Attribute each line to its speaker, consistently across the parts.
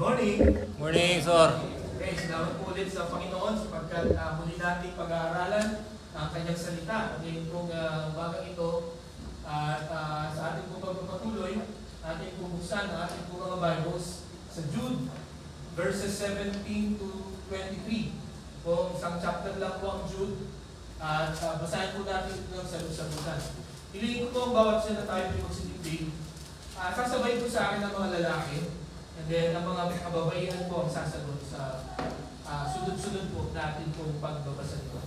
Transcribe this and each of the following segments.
Speaker 1: morning.
Speaker 2: Morning, sir.
Speaker 1: Okay, salamat po ulit sa Panginoon sapagkat muli natin pag-aaralan ang kanyang salita. Ngayon pong umagang ito at sa ating pong pagpapatuloy, ating pong buksan ang ating pong mga Bibles sa Jude, verses 17 to 23. O isang chapter lang po ang Jude at basahin po natin ito ng sagot-sagutan. Hilingin ko po ang bawat siya na tayo po magsitigdig. Sasabay po sa akin ng mga lalaki. And then, ang mga kababaihan po ang sasagot sa sunod-sunod po natin pong pagbabasa nito.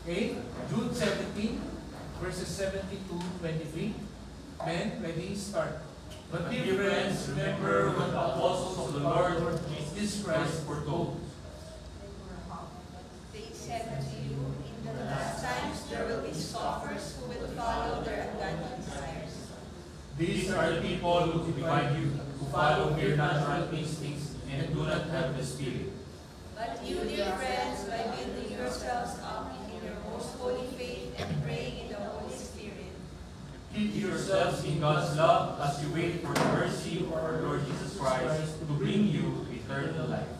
Speaker 1: Okay? Jude 17, verses 17 to 23. Men, ready? Start.
Speaker 3: But dear friends, remember what the apostles of the Lord Jesus Christ foretold.
Speaker 4: They said unto you, in the last times there will be scoffers who will follow their ungodly desires.
Speaker 3: These are the people who divide you, who follow mere natural instincts and do not have the Spirit.
Speaker 4: But you, dear friends, by building yourselves up in your most holy faith and praying in the Holy Spirit,
Speaker 3: Keep yourselves in God's love as you wait for the mercy of our Lord Jesus Christ to bring you eternal life.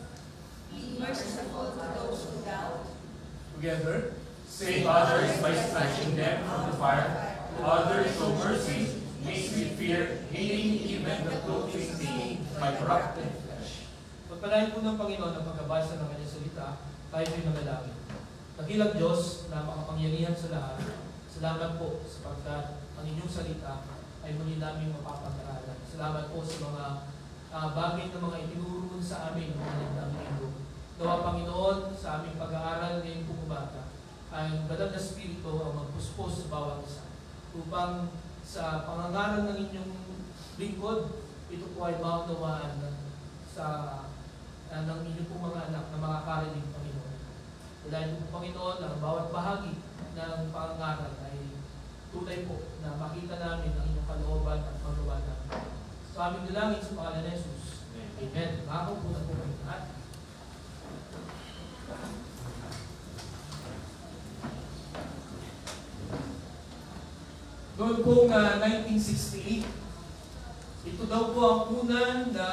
Speaker 4: be merciful to those who doubt.
Speaker 1: Together.
Speaker 3: Save others by snatching them from the fire. Others show mercy, makes me fear, hating even the clothing made by corrupted flesh.
Speaker 1: Pagpalain po ng Panginoon ang pagkabasa ng kanyang salita, tayo po'y manalangin. Nagilang Diyos na makapangyarihan sa lahat, salamat po sapagkat ang inyong salita ay muli namin mapapag-aralan. Salamat po sa mga bagay na mga itinuro sa amin ng mga nagdaming linggo. Nawa Panginoon, sa aming pag-aaral ngayong pumabata, ang banal na Espiritu ang magpuspos sa bawat isa upang sa pangangaral ng inyong lingkod, ito po ay maunawaan ng inyong pong mga anak na makakarinig, Panginoon. Dahil po, Panginoon, ang bawat bahagi ng pangangaral ay tunay po na makita namin ang inyong kalooban at magawa namin. So aming dalangin sa pangalan ni Jesus. Amen. Makakaupunan po kayo lahat. Noong pong 1968, ito daw po ang unang na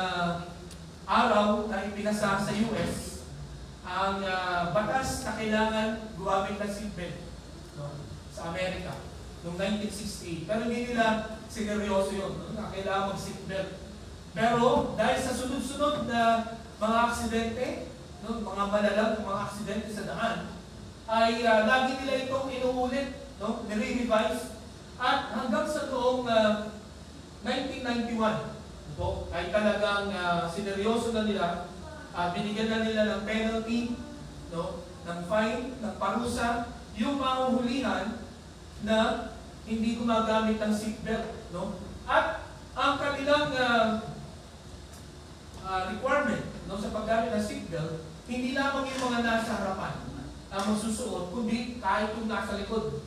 Speaker 1: araw na ipinasa sa US ang batas na kailangan gumamit ng seatbelt sa Amerika noong 1968. Pero hindi nila sineryoso yun, na kailangan mag-seatbelt. Pero dahil sa sunod-sunod na mga aksidente, mga malalang mga aksidente sa daan, ay lagi nila itong inuulit, nire-revise. At hanggang sa noong 1991, ay talagang sineryoso na nila, binigyan na nila ng penalty, ng fine, ng parusa, yung mahuhulihan na hindi gumagamit ng seatbelt. At ang kanilang requirement sa paggamit ng seatbelt, hindi lamang yung mga nasa harapan ang magsusuot, kundi kahit yung nasa likod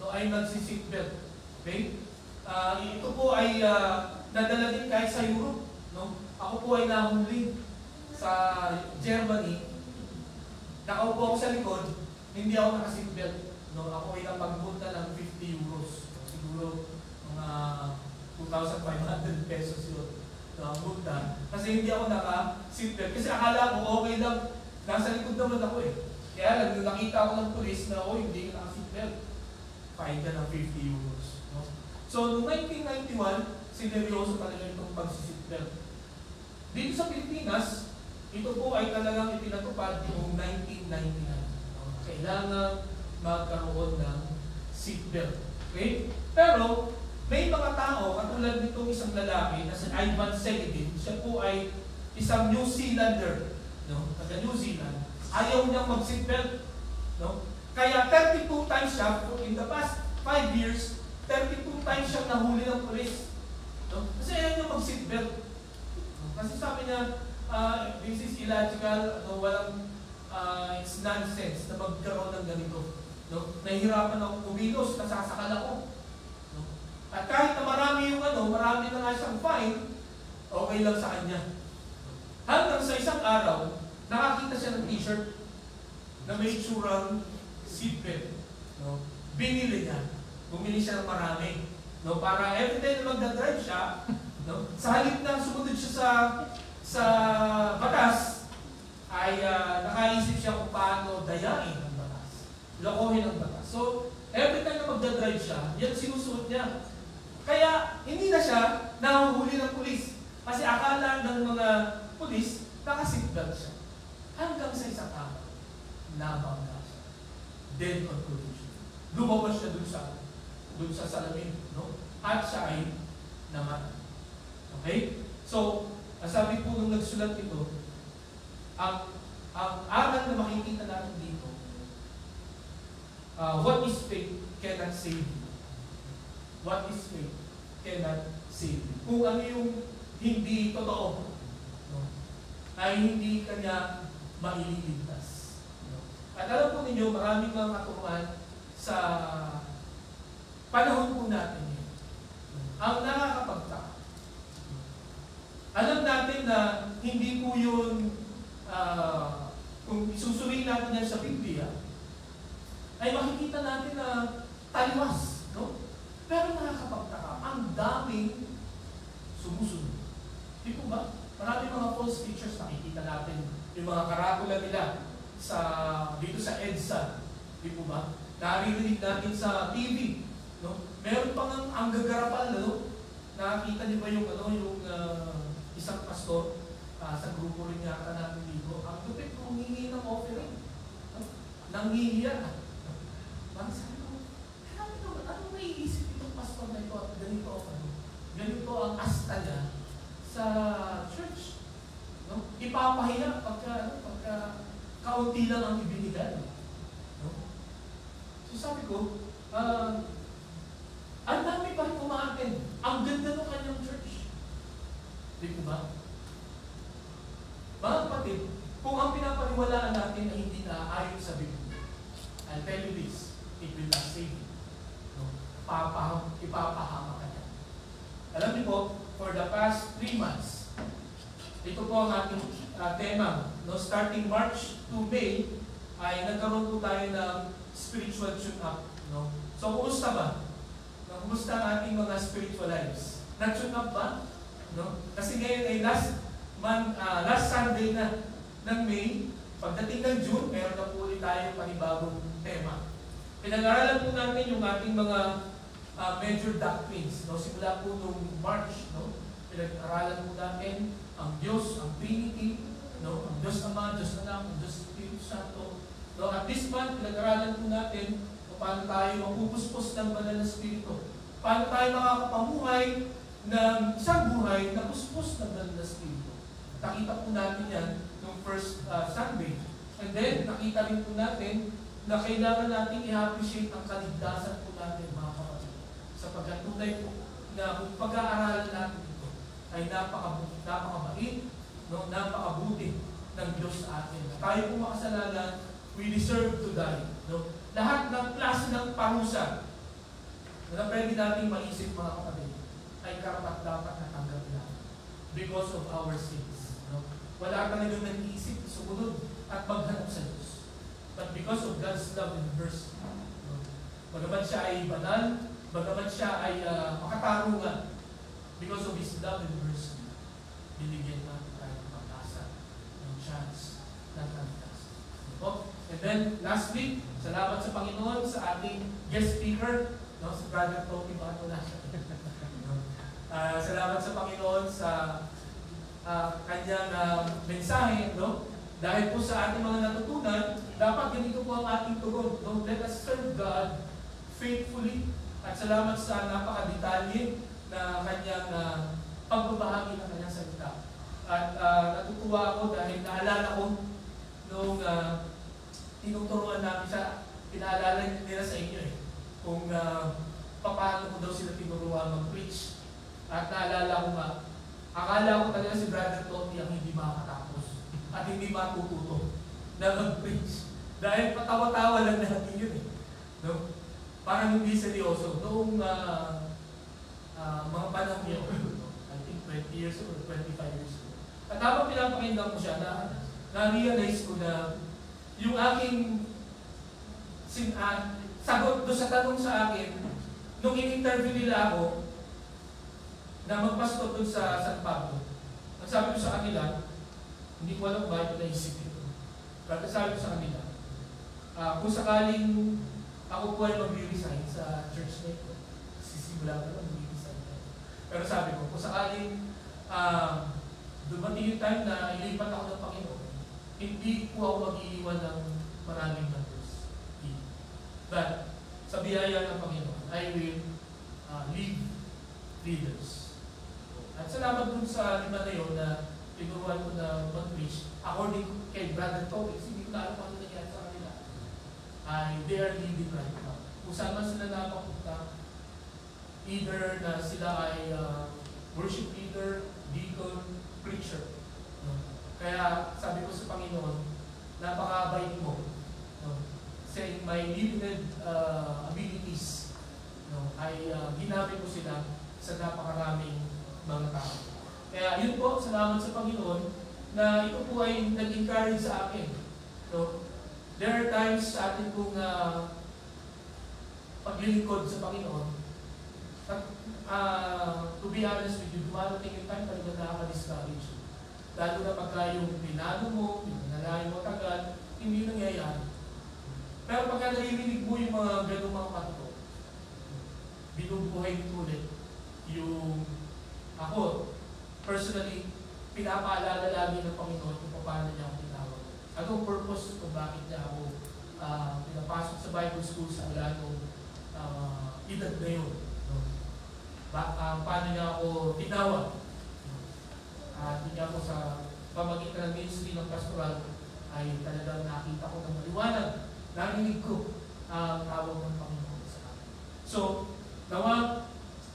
Speaker 1: ay nagsi-seatbelt. Okay? Ito po ay nadala din kahit sa Europe. Ako po ay nahuli sa Germany. Nakaupo ako sa likod, hindi ako naka-seatbelt. Ako ay napagpunta ng 50 euros. Siguro mga 2,500 pesos yun. Multa. Kasi hindi ako naka-seatbelt. Kasi akala ko okay lang. Nasa likod naman ako eh. Kaya lang, nung nakita ako ng pulis na hindi ka naka-seatbelt, fine ka ng 50 euros. So, noong 1991, sineryoso talaga itong pag-seatbelt. Dito sa Pilipinas, ito po ay talagang ipinatupad noong 1999. Kailangan magkaroon ng seatbelt. Okay? Pero, may mga tao, katulad nitong isang lalaki na si Ivan Segedin, siya po ay isang New Zealander, taga New Zealand, ayaw niyang mag-seatbelt. Kaya 32 times siya, in the past 5 years, 32 times siyang nahuli ng pulis. Kasi ayaw niya mag-seatbelt. Kasi sabi niya, this is illogical, walang, it's nonsense na magkaroon ng ganito. Nahihirapan akong kumilos, nasasakal ako. At kahit na marami yung marami na nga siyang fine, okay lang sa kanya. Hanggang sa isang araw, nakakita siya ng t-shirt na may itsurang seatbelt. Binili niya. Bumili siya ng marami. Para every time na magdadrive siya, sa halip na sumunod siya sa hindi na siya nahuhuli ng pulis. Kasi akala ng mga pulis, naka-seatbelt siya. Hanggang sa isang araw, nabangga siya. Dead on collision. Lumabas siya dun sa salamin, no? At siya ay namatay. Okay? So, sabi po nung nagsulat ito, ang aral na makikita natin dito, what is faith cannot save you. What is faith cannot save you. Kung ano yung hindi totoo, no, ay hindi kanya maililigtas. No? At alam po ninyo, maraming mga katuruan sa panahon po natin yun. Ang nakakapagtaka, alam natin na hindi po yun, kung isusuriin natin yan sa Biblia, ay makikita natin na taliwas, no? Pero nakakapagtaka, ang daming sumusunod. Di po ba? Maraming mga false teachers nakikita natin, yung mga karatula nila dito sa EDSA. Di po ba? Naririnig natin sa TV, no? Meron pang ang gagarapal, no? Nakakita niyo ba yung isang pastor sa grupo rin yata natin dito, ang lupit kung hihingi ng offering. No? Nanghihiya. Parang sabi ko, ano maiisip itong pastor na ito at ganito ang asta niya sa church. No? Ipapahiya pagka kaunti lang ang ibinigay. No? So sabi ko, ang dami pa rin umaaten. Ang ganda ng kanyang church. Di po ba? Mga kapatid, kung ang pinapaniwalaan natin ay hindi na ayon sa Biblia, I'll tell you this, it will not save you. No? Ipapahama ka niya. Alam niyo po, for the past 3 months, ito po ang ating tema. No? Starting March to May, ay nagkaroon po tayo ng spiritual tune-up. No? So, kumusta ba? No? Kumusta ang ating mga spiritual lives? Nag-tune-up ba? No? Kasi ngayon ay last Sunday na ng May, pagdating ng June, meron na po ulit tayo panibagong tema. Pinag-aralan po natin yung ating mga major doctrines. No? Simula po nung March, no? Pinag-aralan po natin ang Diyos, ang Trinity, no? Ang Diyos Ama, Diyos Anak, ang Diyos Espiritu Santo. No? At this month, pinag-aralan po natin kung paano tayo mapupuspos ng banal na Espiritu. Paano tayo makakapamuhay ng isang buhay na puspos ng banal na Espiritu. Nakita po natin yan noong first Sunday. And then, nakita rin po natin na kailangan natin i-appreciate ang kaligtasan po natin, mga kapatid. Sapagkat tunay po na kung pag-aaralan natin ito ay napakabait, no? Napakabuti ng Diyos sa atin. Tayo po makasalanan, we deserve to die. No? Lahat ng klase ng parusa na pwede natin maisip, mga kapatid, ay karapat-dapat na tanggapin natin because of our sins. No? Wala talagang nag-iisip, sumunod at maghanap sa Diyos. But because of God's love and mercy, no? Bagamat siya ay banal, bagamat siya ay makatarungan, because of His love and mercy, binigyan natin tayo ng pag-asa, ng chance, ng kaligtasan. No? And then, lastly, salamat sa Panginoon sa ating guest speaker, no? Si Brother Toby, bakit wala siya? Salamat sa Panginoon sa kanyang mensahe, no? Dahil po sa ating mga natutunan, dapat ganito po ang ating tugon. No? Let us serve God faithfully. At salamat sa napakadetalye na kanyang pagbabahagi ng kanyang salita. At natutuwa ako dahil naalala ko nung tinuturuan namin siya, pinaalala nila sa inyo kung paano ko daw sila tinuruan mag-preach. At naalala ko nga, akala ko talaga si Brother Tony ang hindi makakatapos at hindi matututo na mag-preach. Dahil patawa-tawa lang natin yun no? Parang hindi seryoso. Noong mga panahon yun, I think 20 years or 25 years ago. At habang pinapakinggan ko siya, na-realize ko na yung aking sagot doon sa tanong sa akin, nung in-interview nila ako, na magpastor doon sa San Pablo. Ang sabi ko sa kanila, hindi ko alam bakit naisip ito. Pero sabi ko sa kanila, kung sakaling ako po ay mag-resign sa church na ito, sisimula ko lang mag-resign na ito. Pero sabi ko, kung sakaling dumating yung time na ilipat ako ng Panginoon, hindi po ako mag-iiwan ng maraming members. But sa biyaya ng Panginoon, I will lead leaders. At salamat dun sa 5 na yun na tinuruan ko na mag-preach. According kay Brother Topics, hindi ko na alam kung ano nangyari sa kanila. They are leading right now. Kung saan man sila napapunta, either na sila ay worship leader, deacon, preacher. No? Kaya sabi ko sa Panginoon, napakabait mo. No? Saying my limited abilities, no? Ay ginamit ko sila sa napakaraming mga tao. Kaya yun po, salamat sa Panginoon na ito po ay nag-encourage sa akin. No? There are times sa atin pong paglilingkod sa Panginoon, to be honest with you, dumarating yung time talaga nakaka-discourage. Lalo na pagka yung pinano mo, pinanalayo mo tagal, hindi nangyayari. Pero pagka naririnig mo yung mga ganung mga patuto, binubuhay nito ulit yung ako, personally, pinapaalala lagi ng Panginoon kung paano niya ako tinawag. Anong purpose kung bakit niya ako pinapasok sa Bible school sa Alanong edad na yun. No? Paano niya ako tinawag. Hindi niya ako sa pamagitan ng ministry ng pastoral ay talagang nakita ko ng maliwanag. Narinig ko ang tawag ng Panginoon sa akin. So, nawa,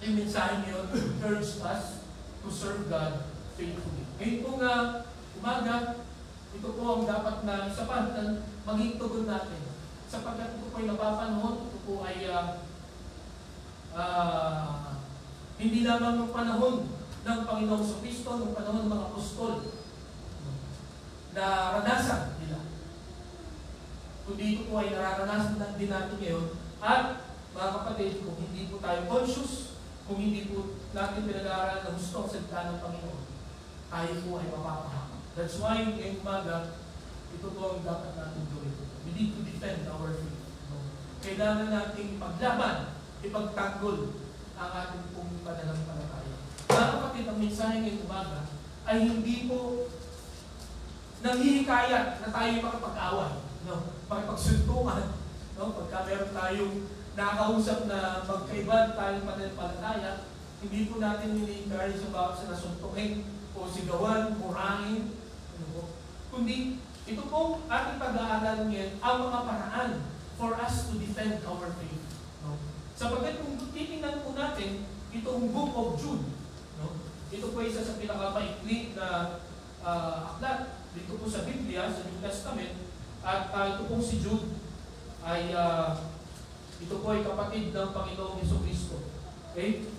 Speaker 1: yung mensahe niyo urged us to serve God faithfully. Ngayon po nga, umaga, ito po ang dapat na sapat na maging tugon natin. Sapagkat ito po ay napapanahon, ito po ay hindi lamang ng panahon ng Panginoong Kristo, ng panahon ng mga apostol na ranasan nila. Kundi ito po ay nararanasan din natin ngayon. At mga kapatid, kung hindi po tayo conscious, kung hindi po natin pinag-aaral ng gusto ang salita ng Panginoon, tayo po ay mapapahamak. That's why ngayong umaga, ito po ang dapat natin gawin. We need to defend our faith. Kailangan natin ipaglaban, ipagtanggol ang ating pong pananampalataya. Mga kapatid, ang mensahe ngayong umaga ay hindi po nanghihikayat na tayo makapag-away, makapagsuntungan. Pagka meron tayong nakakausap na magkaiba tayong pananampalataya, hindi po natin nini-encourage sa bawat sa nasuntukin o sigawan, murahin, kundi ito po ating pag-aaral ngayon ang mga paraan for us to defend our faith. Sapagkat kung titingnan po natin itong Book of Jude, ito po isa sa pinakamaikli na aklat dito po sa Biblia, sa New Testament, at ito pong si Jude ay ito po ay kapatid ng Panginoong Jesucristo. Okay?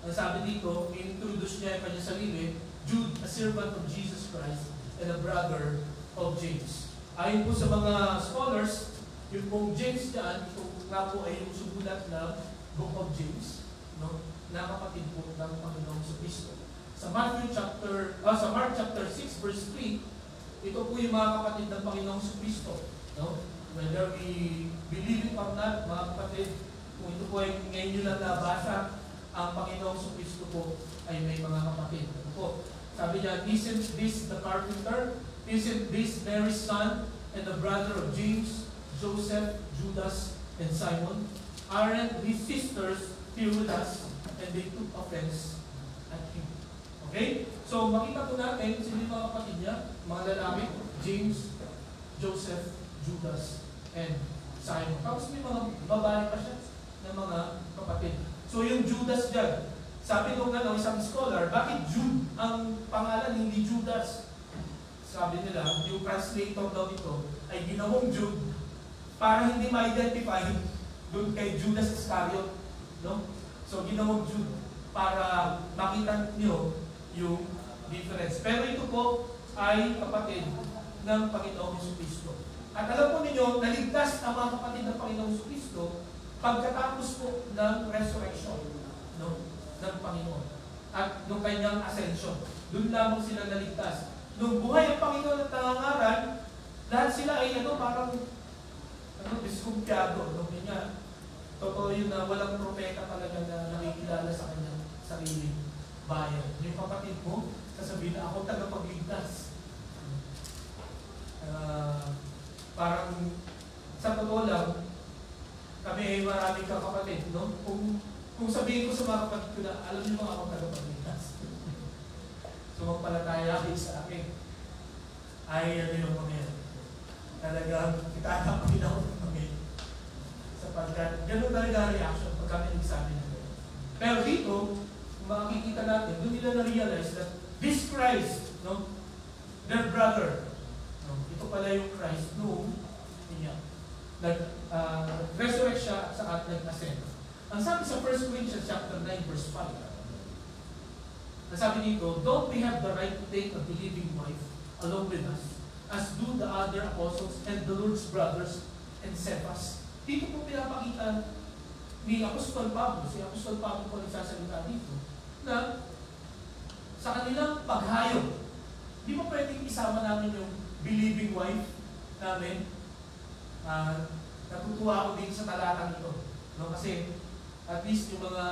Speaker 1: Ang sabi dito, i-introduce niya ang kanyang sarili, Jude, a servant of Jesus Christ and a brother of James. Ayon po sa mga scholars, yung pong James dyan, ito nga po ay yung sumulat ng Book of James, na kapatid po ng Panginoong Jesucristo. Sa Mark chapter 6 verse 3, ito po yung mga kapatid ng Panginoong Jesucristo. Whether we believe it or not, mga kapatid, kung ito po ay ngayon nyo lang nabasa, ang Panginoong Jesucristo po ay may mga kapatid. Ito po, sabi niya, isn't this the carpenter? Isn't this Mary's son and the brother of James, Joseph, Judas, and Simon? Aren't these sisters here with us? And they took offense at him. Okay? So, makita po natin, sino yung mga kapatid niya? Mga lalaki, James, Joseph, Judas, and Simon. Tapos may mga babae pa siya ng mga kapatid. So yung Judas dyan, sabi ko nga isang scholar, bakit Jude ang pangalan, hindi Judas? Sabi nila, yung translator daw ito ay ginawang Jude para hindi ma-identify doon kay Judas Iscariot. So ginawang Jude para makita niyo yung difference. Pero ito po ay kapatid ng Panginoong Jesucristo. At alam po ninyo, naligtas ang mga kapatid ng Panginoong Jesucristo pagkatapos po ng resurrection ng Panginoon at ng kanyang ascension. Doon lamang sila naligtas. Nung buhay ang Panginoon at nangangaral, lahat sila ay parang diskumpiyado. Totoo yun na walang propeta talaga na nakikilala sa kanyang sariling bayan. Yung kapatid mo, sasabihin na ako tagapagligtas. Parang sa totoo lang, kami ay maraming kakapatid, no? Kung sabihin ko sa mga kapatid ko na, alam niyo ba ako tagapagligtas? Sumampalataya kayo sa akin. Ay, ano yung mga yan? Talagang itatapin ako ng mga yan. Sapagkat, gano'n talaga ang reaction pag kami nagsabi na gano'n. Pero dito, makikita natin, doon nila na-realize that this Christ, no, their brother, no, ito pala yung Christ noong niya. Resurrect siya at nag-ascend. Ang sabi sa 1 Corinthians chapter 9 verse 5, ang sabi dito, don't we have the right to take a believing wife along with us, as do the other apostles and the Lord's brothers and Cephas? Dito po pinapakita ni Apostol Pablo, si Apostol Pablo po nagsasalita dito, na sa kanilang paghayo, di ba pwedeng isama namin yung believing wife namin? Natutuwa ako dito sa talatang ito. No? Kasi at least yung mga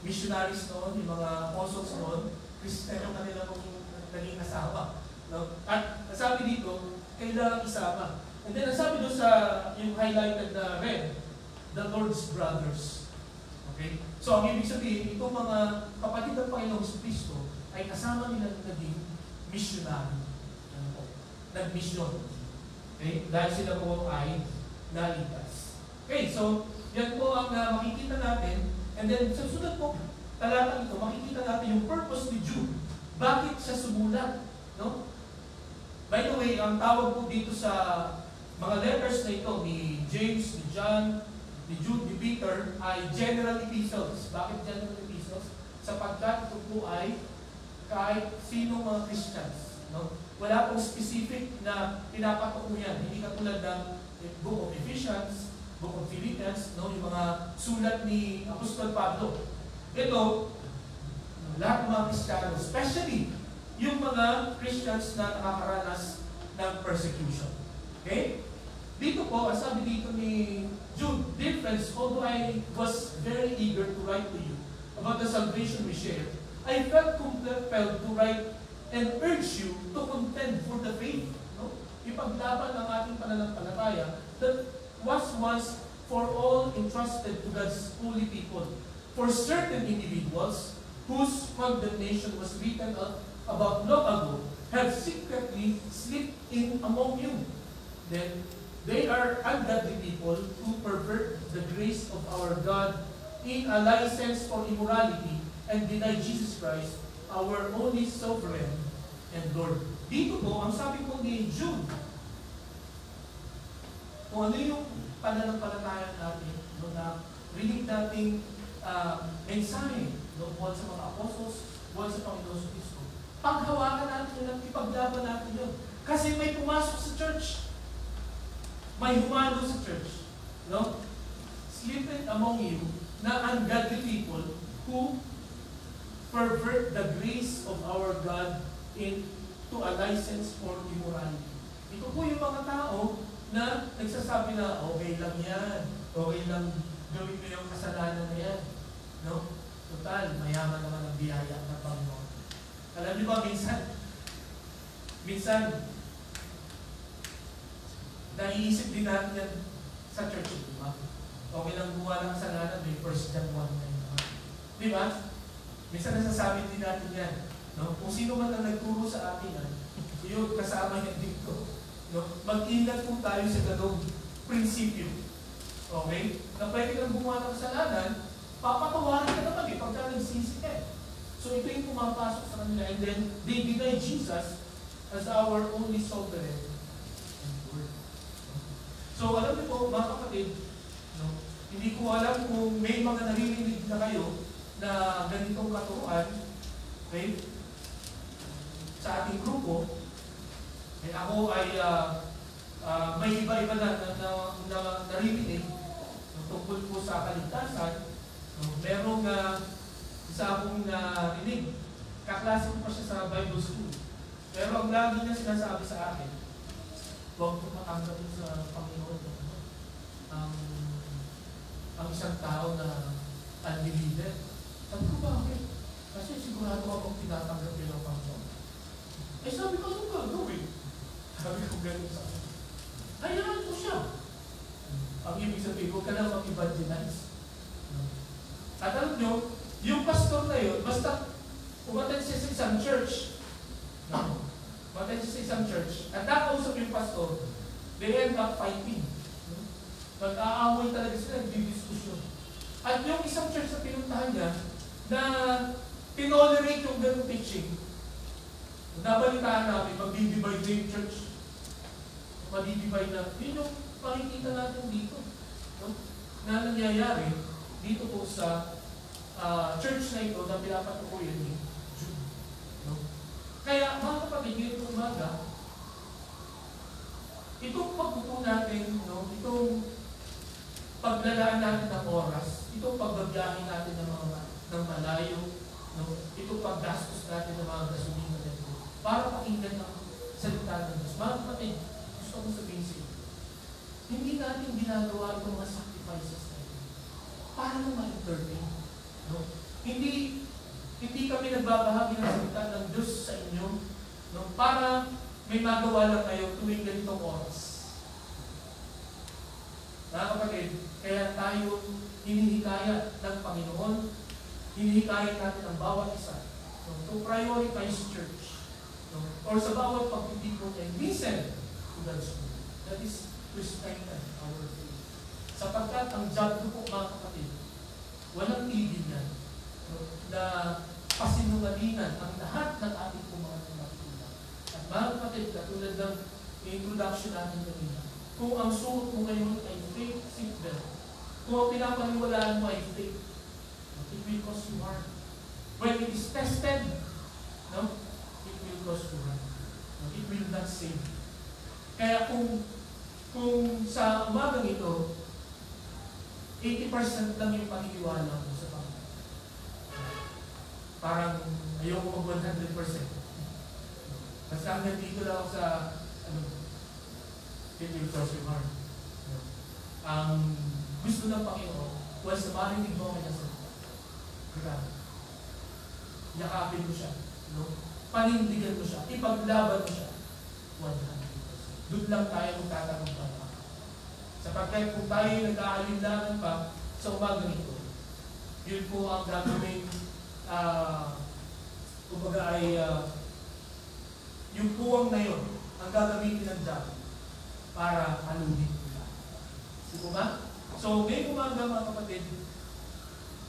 Speaker 1: missionaries noon, yung mga apostles noon, Christian yung kanila kung naging asawa. No? At nasabi dito, kailangan isama. And then nasabi doon sa yung highlighted na red, the Lord's brothers. Okay? So ang ibig sabihin, itong mga kapatid ng Panginoong Kristo ay kasama nila naging missionary. Ano po? Nag-mission. Okay? Dahil sila po ay naligtas. Okay, so yan po ang makikita natin. And then sa sunod po, talatang ito, makikita natin yung purpose ni Jude. Bakit siya sumulat? No? By the way, ang tawag po dito sa mga letters na ito, ni James, ni John, ni Jude, ni Peter, ay general epistles. Bakit general epistles? Sapagkat ito po ay kahit sino mga Christians. No? Wala pong specific na pinapatukuyan. Hindi katulad ng Book of Ephesians, Book of Philippians, no? Yung mga sulat ni Apostol Pablo. Ito, lahat ng mga Kristiyano, especially yung mga Christians na nakakaranas ng persecution. Okay? Dito po, ang sabi dito ni Jude, dear friends, although I was very eager to write to you about the salvation we share, I felt compelled to write and urge you to contend for the faith. No? Ipaglaban ang ating pananampalataya that was once for all entrusted to God's holy people. For certain individuals whose condemnation was written about long ago have secretly slipped in among you. Then they are ungodly people who pervert the grace of our God in a license for immorality and deny Jesus Christ, our only sovereign and Lord. Dito po, ang sabi po ni Jude, kung ano yung pananampalataya natin, no, na rinig nating mensahe, no, buwan sa mga apostles, buwan sa Panginoon Kristo, paghawakan natin yun, ipaglaban natin yun. Kasi may pumasok sa church. May humalo sa church. No? Sleeping among you na ungodly people who pervert the grace of our God into a license for immorality. Ito po yung mga tao na nagsasabi na, okay lang yan. Okay lang gawin mo yung kasalanan na yan. No? Total, mayaman naman ang biyaya ng Panginoon. Alam niyo ba, minsan, naiisip din natin yan sa church, di ba? Okay lang gumawa ng kasalanan, may 1 John 1 na yun. Di ba? Minsan nasasabi din natin yan. No? Kung sino man ang nagturo sa atin, yun, kasama yan dito. No? Mag-ingat po tayo sa ganong prinsipyo. Okay? Na pwede kang gumawa ng kasalanan, papatawarin ka naman pagka nagsisi ka. So ito yung pumapasok sa kanila, and then they deny Jesus as our only sovereign and Lord. So alam niyo po, mga kapatid, no? Hindi ko alam kung may mga naririnig na kayo na ganitong katuruan, okay, sa ating grupo. Eh, ako ay may iba-iba na naririnig tungkol po sa kaligtasan. Merong isa akong narinig, kaklase ko pa siya sa Bible School. Pero ang lagi niya sinasabi sa akin, huwag ko matanggapin sa Panginoon ang isang tao na unbeliever. Sabi ko, bakit? Kasi sigurado akong tinatanggap yun ang Panginoon. Eh sabi ko, anong gagawin? Sabi ko, ganun sa akin. Hayaan ko siya. Ang ibig sabihin, huwag ka lang mag-evangelize. At alam nyo, yung pastor na yun, basta umatay siya sa isang church. Umatay siya sa isang church. At nakausap yung pastor, they end up fighting. Mag-aaway talaga sila, nagdidiskusyon. At yung isang church na pinuntahan niya, na tinolerate yung ganung teaching, nabalitaan namin, mag-divide na yung church. Mag-divide na. Yun yung pakikita natin dito. No? Na nangyayari dito po sa church na ito na pinapatukoyan ni Jude. No? Kaya mga kapatid, ngayong umaga, itong pagpupo natin, no? Itong paglalaan natin ng oras, itong pagbabiyahin natin ng malayo, no? Itong paggastos natin ng mga gasolina nito, para pakinggan ang salita ng Diyos. Mga kapatid, gusto ko sabihin sa inyo, hindi natin ginagawa itong mga sacrifices na ito para lang ma-entertain. No? Hindi kami nagbabahagi ng salita ng Diyos sa inyo, no? Para may magawa lang kayo tuwing ganitong oras. Mga kapatid, kaya tayo hinihikayat ng Panginoon, hinihikayat natin ang bawat isa, no? To prioritize church, no? Or sa bawat pagtitipon and listen to God's word. That is to strengthen our faith. Sapagkat ang job ko po, mga kapatid, walang tigil yan, no? Na pasinungalingan ang lahat ng ating mga nakikita. At mga kapatid, katulad ng introduction natin kanina, kung ang suot mo ngayon ay faith seatbelt, kung ang pinapaniwalaan mo ay faith, it will cost you harm. When it is tested, no, it will cost you harm. No, it will not save. Kaya kung sa umagang ito, 80% lang yung paniniwala mo sa Panginoon. Parang ayoko mag 100%. Basta hanggang dito lang ako sa it will cost you harm. Ang gusto ng Panginoon, once na marinig mo kanya sa grabe. Yakapin mo siya. No? Panindigan mo siya. Ipaglaban mo siya. 100%. Doon lang tayo magtatanong pa. Sapagkat kung tayo nag-aalinlangan pa sa umaga nito, yun po ang gagawin, kumbaga ay, yung puwang na yun, ang gagamitin ng Diyan para halunin nila. Sige ba? So, ngayong umaga mga kapatid,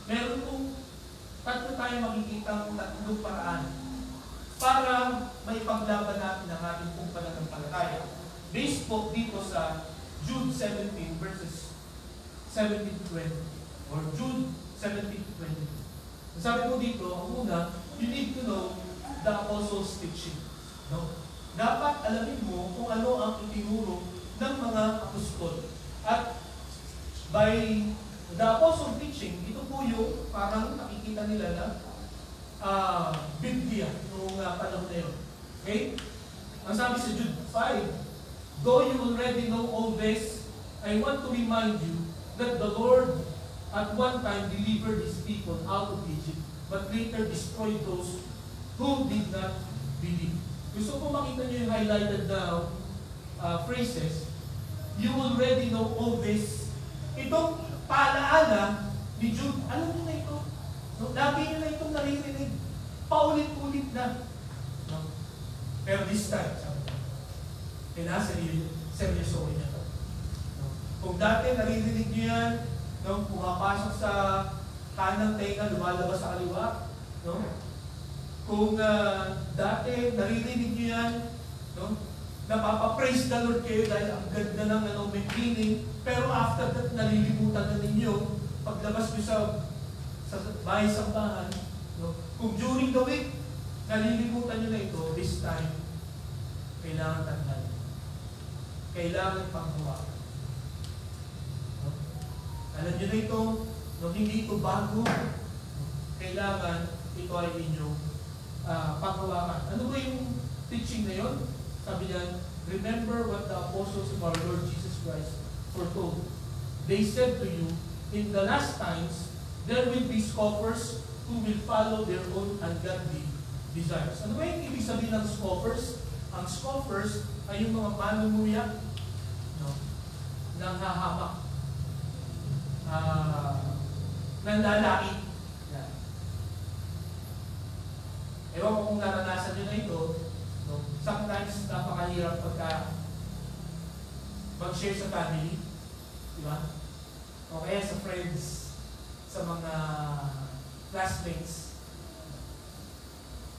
Speaker 1: meron pong tatlo tayo makikita ng tatlong paraan para maipaglaban natin ang ating pong pananampalataya. Based po dito sa Jude 17 verses 17-20 or Jude 17-20. Sabi po dito, ang una, you need to know the apostles' teaching. No? Dapat alamin mo kung ano ang itinuro ng mga apostol. At by the apostle teaching, ito po yung parang nakikita nila na Biblia noong panahon na yun. Okay? Ang sabi sa Jude 5, though you already know all this, I want to remind you that the Lord at one time delivered His people out of Egypt, but later destroyed those who did not believe. Gusto ko makita niyo yung highlighted na phrases. You already know all this. Itong paalaala ni Jude, alam niyo na ito. No? Lagi niyo na itong naririnig. Paulit-ulit na. No? Pero this time, sabi ko, seryoso niya ito. No? Kung dati naririnig niyo yan, no? Pumapasok sa kanang tenga, lumalabas sa kaliwa, no? Kung dati naririnig niyo yan, no? Napapapraise the Lord kayo dahil ang ganda ng may meaning, pero after that, nalilimutan na ninyo paglabas nyo sa bahay sambahan. No? Kung during the week, nalilimutan nyo na ito, this time, kailangan tandaan. Kailangan panghawakan. No? Alam nyo na ito, no? Hindi ito bago. Kailangan ito ay inyong panghawakan. Ano ba yung teaching na yun? Sabi niya, remember what the apostles of our Lord Jesus Christ foretold. They said to you, in the last times, there will be scoffers who will follow their own ungodly desires. Ano ba yung ibig sabihin ng scoffers? Ang scoffers ay yung mga manunguya, no, nang hahamak, nanlalait. Yan. Ewan ko kung naranasan nyo na ito, no? Sometimes napakahirap pagka mag-share sa family, di ba? O kaya sa friends, sa mga classmates.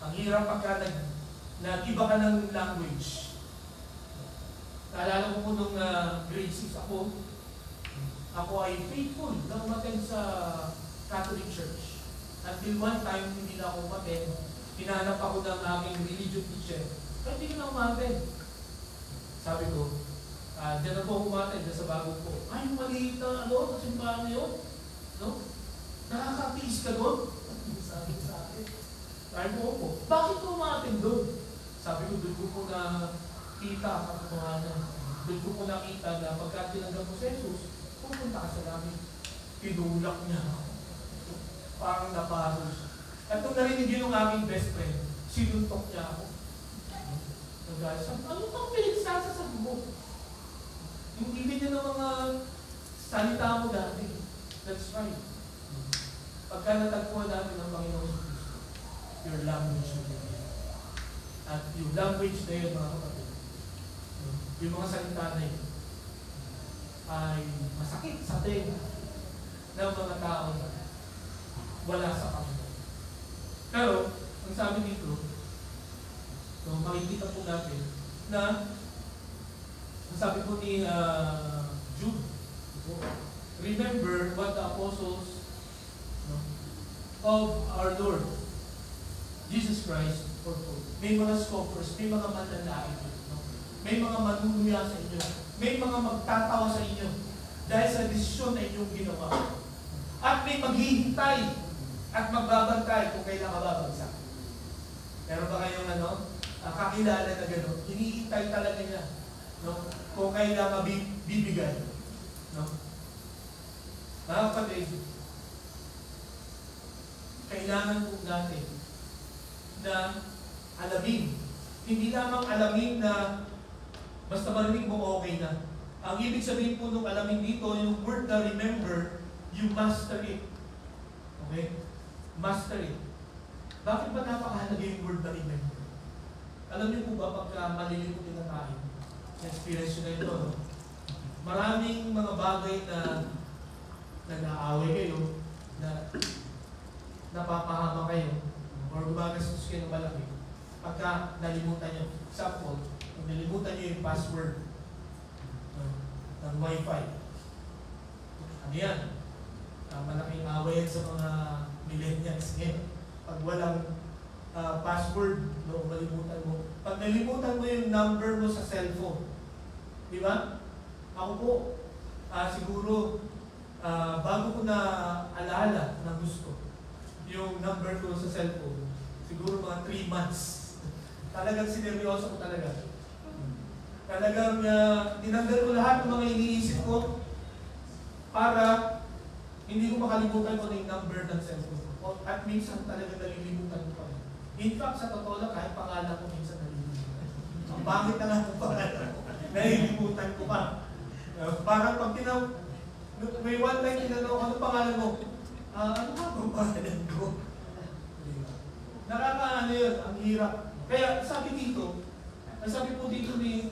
Speaker 1: Ang hirap pagka nag-iba ka ng language. Naalala ko nung grade 6 ako ay faithful na umattend sa Catholic Church. Until one time, hindi na ako umattend. Hinanap ako ng aming religion teacher. Pero hindi ko na umattend. Sabi ko, dyan ako umattend sa bago ko. Ay, maliit na simbahan na yun. No? Nakakatiis ka doon? Sabi sa akin. Sabi ko, bakit ko umattend doon? Sabi ko, doon ko na kita ang katotohanan. Doon ko nakita na pagka tinanggap mo sa Jesus, pupunta ka sa langit. Tinulak niya ako. Parang naparos. At nung narinig yun ng aming best friend, sinuntok niya ako. Sabi, ano kang pinagsasasabi mo? Yung ibig niya ng mga salita mo dati. That's right. Pagka natagpuan natin ang Panginoon sa Kristo, your language will be there. At yung language na yun, mga kapatid, yung mga salita na yun, ay masakit sa tenga ng mga tao na wala sa Panginoon. Pero, ang sabi dito, so makikita po natin na ang sabi po ni Jude, remember what the apostles of our Lord Jesus Christ foretold. May mga scoffers, may mga manlalait, may mga manunuya sa inyo, may mga magtatawa sa inyo dahil sa desisyon na inyong ginawa. At may maghihintay at magbabantay kung kailan kababagsak. Pero ba kayong kakilala na gano'n? Hinihintay talaga niya, no? Kung kailan mabibigay. No? Mga kapatid, kailangan po natin na alamin. Hindi lamang alamin na basta marinig mo okay na. Ang ibig sabihin po nung alamin dito, yung word na remember, you master it. Okay? Master it. Bakit ba napakahalaga yung word na remember? Alam niyo po ba pagka malilimutin na tayo? Experience nyo na ito, no? Maraming mga bagay na nag-aaway kayo, na napapahama kayo, or gumagastos kayo ng malaki, pagka nalimutan nyo. Example, kung nalimutan nyo yung password ng Wi-Fi. Ano yan? Malaking away yan sa mga millennials ngayon. Pag walang password, no, malimutan mo. Pag nalimutan mo yung number mo sa cellphone, di ba? Ako po, siguro, bago ko na alaala na gusto, yung number ko sa cellphone, siguro mga 3 months. Talagang sineryoso ko talaga. Talagang tinanggal ko lahat ng mga iniisip ko para hindi ko makalimutan ko na yung number ng cellphone ko. At minsan talaga nalilimutan ko pa. In fact, sa totoo lang, kahit pangalan ko minsan nalilimutan. Ang pangit na lang ang pangalan ko. Nalilimutan ko pa. Parang pag may one time tinanong, ano pangalan mo? Ano nga ang pangalan ko? Nakakaano yun, ang hirap. Kaya sabi dito, sabi po dito ni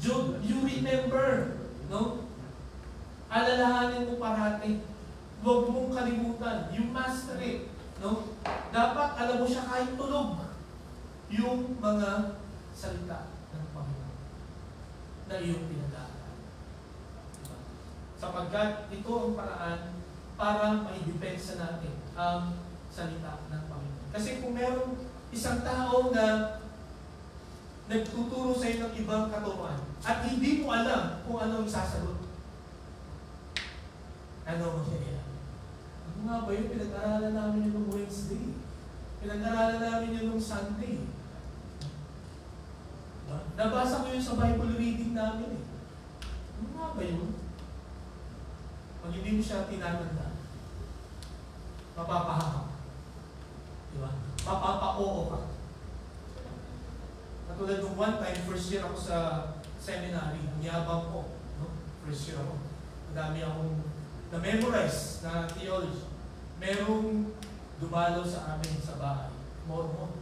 Speaker 1: Jude, you remember, no? Alalahanin mo parati. Huwag mong kalimutan. You master it, no? Dapat alam mo siya kahit tulog. Yung mga salita ng Panginoon na iyong pinagdaanan. Sapagkat ito ang paraan para maidepensa natin ang salita ng Panginoon. Kasi kung meron isang tao na nagtuturo sa iyo ng ibang katuruan at hindi mo alam kung ano ang sasagot, ano mo siya? Ano nga ba yun? Pinag-aralan namin yun nung Wednesday. Pinag-aralan namin yun nung Sunday. Nabasa ko yun sa Bible reading namin eh. Ano nga ba yun? Pag hindi mo siya tinatanda, mapapahamak. Di ba? Mapapa-oo ka. Katulad nung one time, first year ako sa seminary, ang yabang ko. No? First year ako. Madami akong na-memorize na theology. Merong dumalo sa amin sa bahay. Mormon.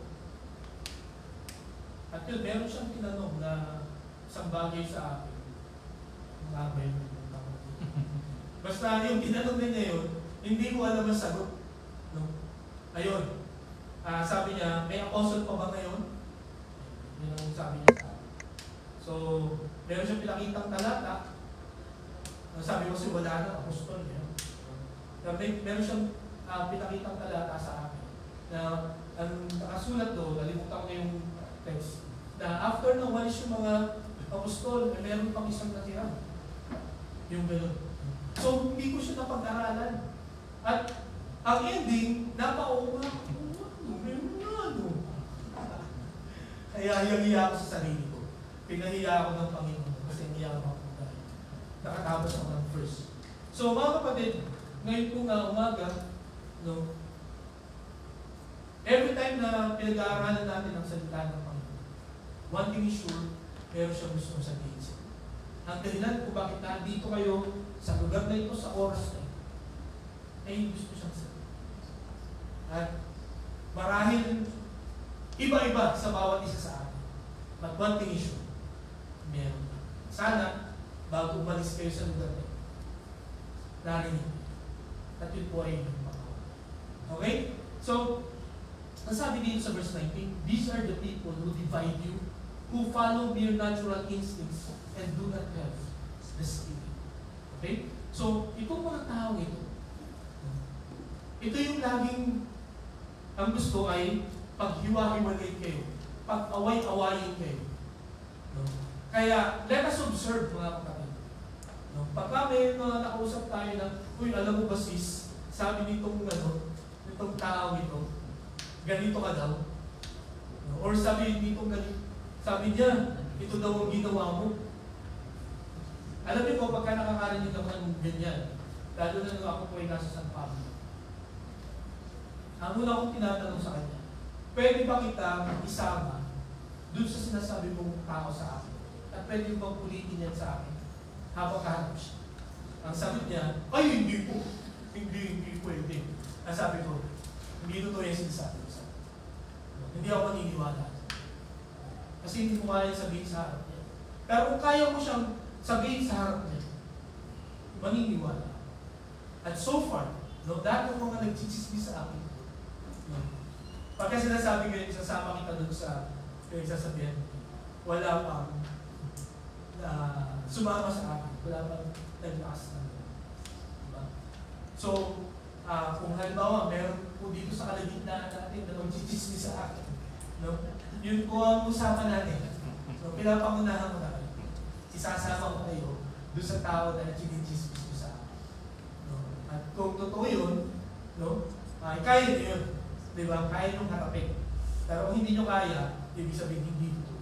Speaker 1: At yun, meron siyang tinanong na isang bagay sa akin. Mga ba yun? Basta yung tinanong niya yun, hindi ko alam ang sagot. No? Ayun. Sabi niya, may apostle pa ba ngayon? Yun ang sabi niya sa akin. So, meron siyang pinakitang talata. Sabi ko kasi wala na, apostol niya. Pero meron siyang pinakitang talata sa akin. Na ang nakasulat doon, nalimutan ko yung text, na after na walis yung mga apostol, meron pang isang natira. Yung gano'n. So, hindi ko siya napag-aralan. At ang ending, napauwa. Kaya hiya ako sa sarili ko. Pinahiya ako ng Panginoon kasi niya ako dahil nakatapos ako ng first. So, mga kapatid, ngayon po nga umaga, no, every time na pinag-aaralan natin ang salita ng Panginoon, one thing is sure, meron siyang gusto sabihin sa inyo. Ang dahilan kung bakit nandito kayo sa lugar na ito, sa oras na ito, ay gusto siyang sabihin. At marahil iba-iba sa bawat isa sa atin. But one thing is sure, meron. Sana, bago umalis kayo sa lugar na ito, narinig. At yun po ay magpakawa. Okay? So, nasabi dito sa verse 19, these are the people who divide you, who follow mere natural instincts and do not have the Spirit. Okay? So, itong mga tao ito yung laging ang gusto ay paghiwa-hiwalay kayo, pag-away-awayin kayo. No? Kaya, let us observe mga kapatid. No? Pagka may mga nakausap tayo na, uy, alam mo ba sis, sabi nitong tao ito, ganito ka daw. No? Or sabi nitong ganito, sabi niya, ito daw ang ginawa mo. Alam niyo po, pagka nakakarinig ako ng ganyan, lalo na nung ako po ay nasa San Pablo, ang una akong tinatanong sa kanya, pwede ba kita isama dun sa sinasabi mong tao sa akin? At pwede bang ulitin yan sa akin habang kaharap siya? Ang sabi niya, ay hindi po. Hindi pwede. Ang sabi ko, hindi totoo yung sinasabi ko sa akin. Hindi ako maniniwala. Kasi hindi mo kaya sabihin sa harap niya. Pero kung kaya mo siyang sabihin sa harap niya, maniniwala. At so far, no, dahil ang mga nagchichismis sa akin, pagka sinasabi ko yun, sasama kita dun sa sasabihan, wala pang sumama sa akin, wala pang naglakas na. Diba? So, kung halimbawa, meron po dito sa kalagitnaan natin na magchichismis sa akin, no? Yun po ang usapan natin. So, pinapangunahan ko na kayo. Isasama ko kayo doon sa tao na nagchichismis ko sa akin. No? At kung totoo yun, no? Kaya nyo yun. Diba? Kaya nyo harapin. Pero kung hindi nyo kaya, ibig sabihin hindi totoo.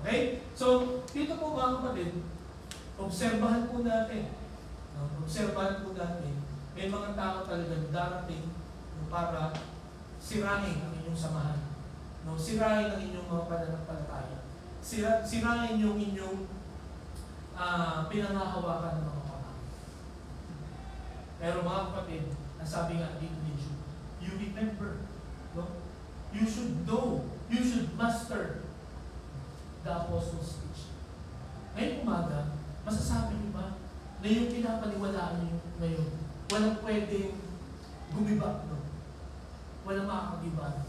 Speaker 1: Okay? So, dito po mga kapatid, obserbahan po natin. No? Obserbahan po natin. May mga tao talagang darating para sirahin ang inyong samahan. No? Sirahin ang inyong mga pananampalataya. Sirahin yung inyong pinangahawakan ng mga pamahal. Pero mga kapatid, nasabi nga dito ni Jude, you remember, no? You should know, you should master the apostles' speech. Ngayong umaga, masasabi niyo ba na yung pinapaniwalaan niyo ngayon, walang pwedeng gumiba, no? Walang makakagiba.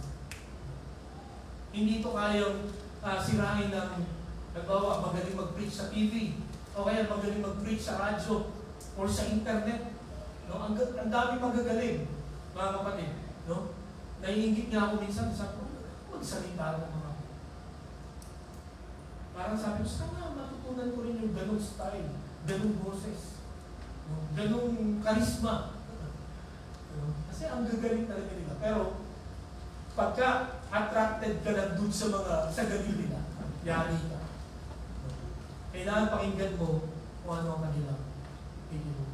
Speaker 1: Hindi ito kayang sirahin ng nagbawa, magaling mag-preach sa TV, o kaya magaling mag-preach sa radyo, or sa internet. No? Ang dami magagaling, mga kapatid. No? Naiingit nga ako minsan, sabi ko, magsalita ng mga. Parang sabi ko, sana matutunan ko rin yung ganong style, ganong boses, no? Ganong karisma. No? Kasi ang gagaling talaga nila. Pero, pagka attracted ka lang dun sa galing nila, yari ka. No? Kailangan pakinggan mo kung ano ang kanilang pinili.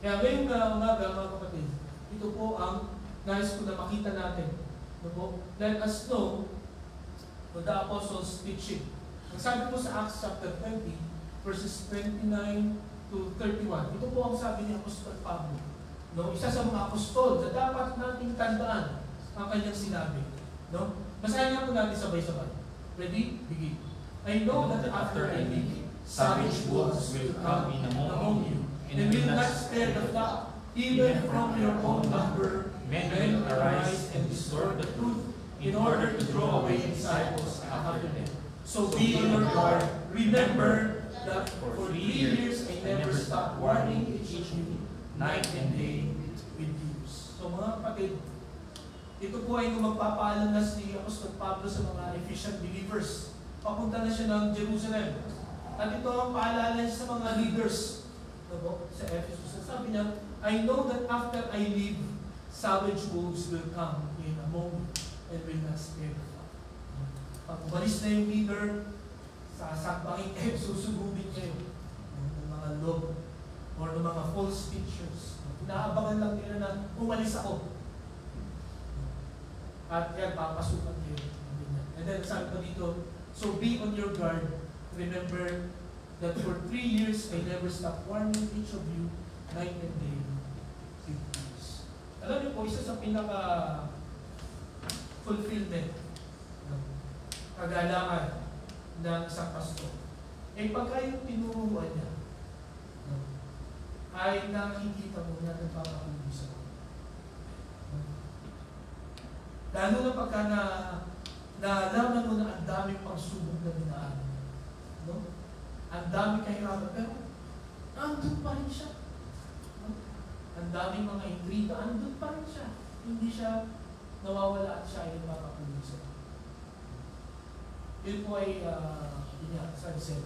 Speaker 1: Kaya ngayong umaga, mga kapatid, ito po ang nais ko na makita natin. No po? Let us know what the apostles' teaching. Ang sabi po sa Acts chapter 20, verses 29 to 31, ito po ang sabi ni Apostol Pablo. No? Isa sa mga apostol na dapat nating tandaan ang kanyang sinabi. No? Basahin nga po natin sabay-sabay. Ready? Begin. I know that after I leave, savage wolves will come in among you, and will not spare the flock. Even from your own number, men will arise and distort the truth in order to draw away disciples after them. So be on your guard. Remember that for 3 years I never stopped warning each of you, night and day, with tears. So mga kapatid, ito po ay nung magpapaalam na si Apostol Pablo sa mga Ephesian believers. Papunta na siya ng Jerusalem. At ito ang paalala niya sa mga leaders sa Ephesus. Sabi niya, I know that after I leave, savage wolves will come in among you and will not spare the flock. Pag umalis na yung leader, sasakbangin kayo, susugubin kayo ng mga lob or ng mga false teachers. Inaabangan lang nila na umalis ako. At yan, papasukan kayo. And then sabi pa dito, so be on your guard. Remember that for 3 years I never stopped warning each of you night and day. Alam niyo po, isa sa pinaka-fulfillment, kagalangan ng isang pastor, eh pagka yung tinuruan niya, ay nakikita mo na nagpapakulubi sa mga. Lalo na pagka nalaman mo na ang daming pagsubok na dinaanan. No? Ang daming kahirapan, pero andun pa rin siya. Ang daming mga intriga, andun pa rin siya. Hindi siya nawawala at siya ay napapatuloy sa mga. Yun po ay, sunset,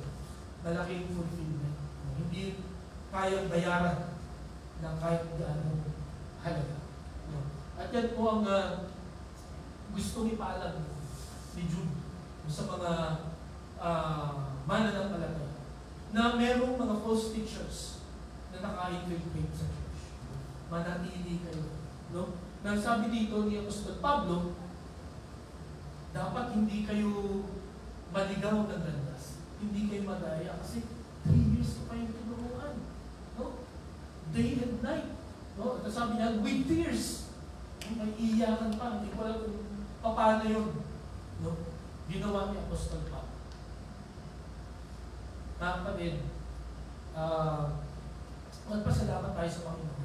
Speaker 1: malaking fulfillment. Hindi kayang bayaran ng kahit gaano halaga. At yan po ang gustong ipaalam ni Jude sa mga mananampalataya na merong mga false teachers na naka-infiltrate sa church. Manatili kayo. No? Nang sabi dito ni Apostol Pablo, dapat hindi kayo maligaw ng landas. Hindi kayo madaya kasi 3 years pa yung tinuruan. No? Day and night. No? At sabi niya, with tears. May iyakan pa. Hindi ko alam kung paano yun. No? Ginawa ni Apostol Pablo. Kapatid, magpasalamat tayo sa Panginoon.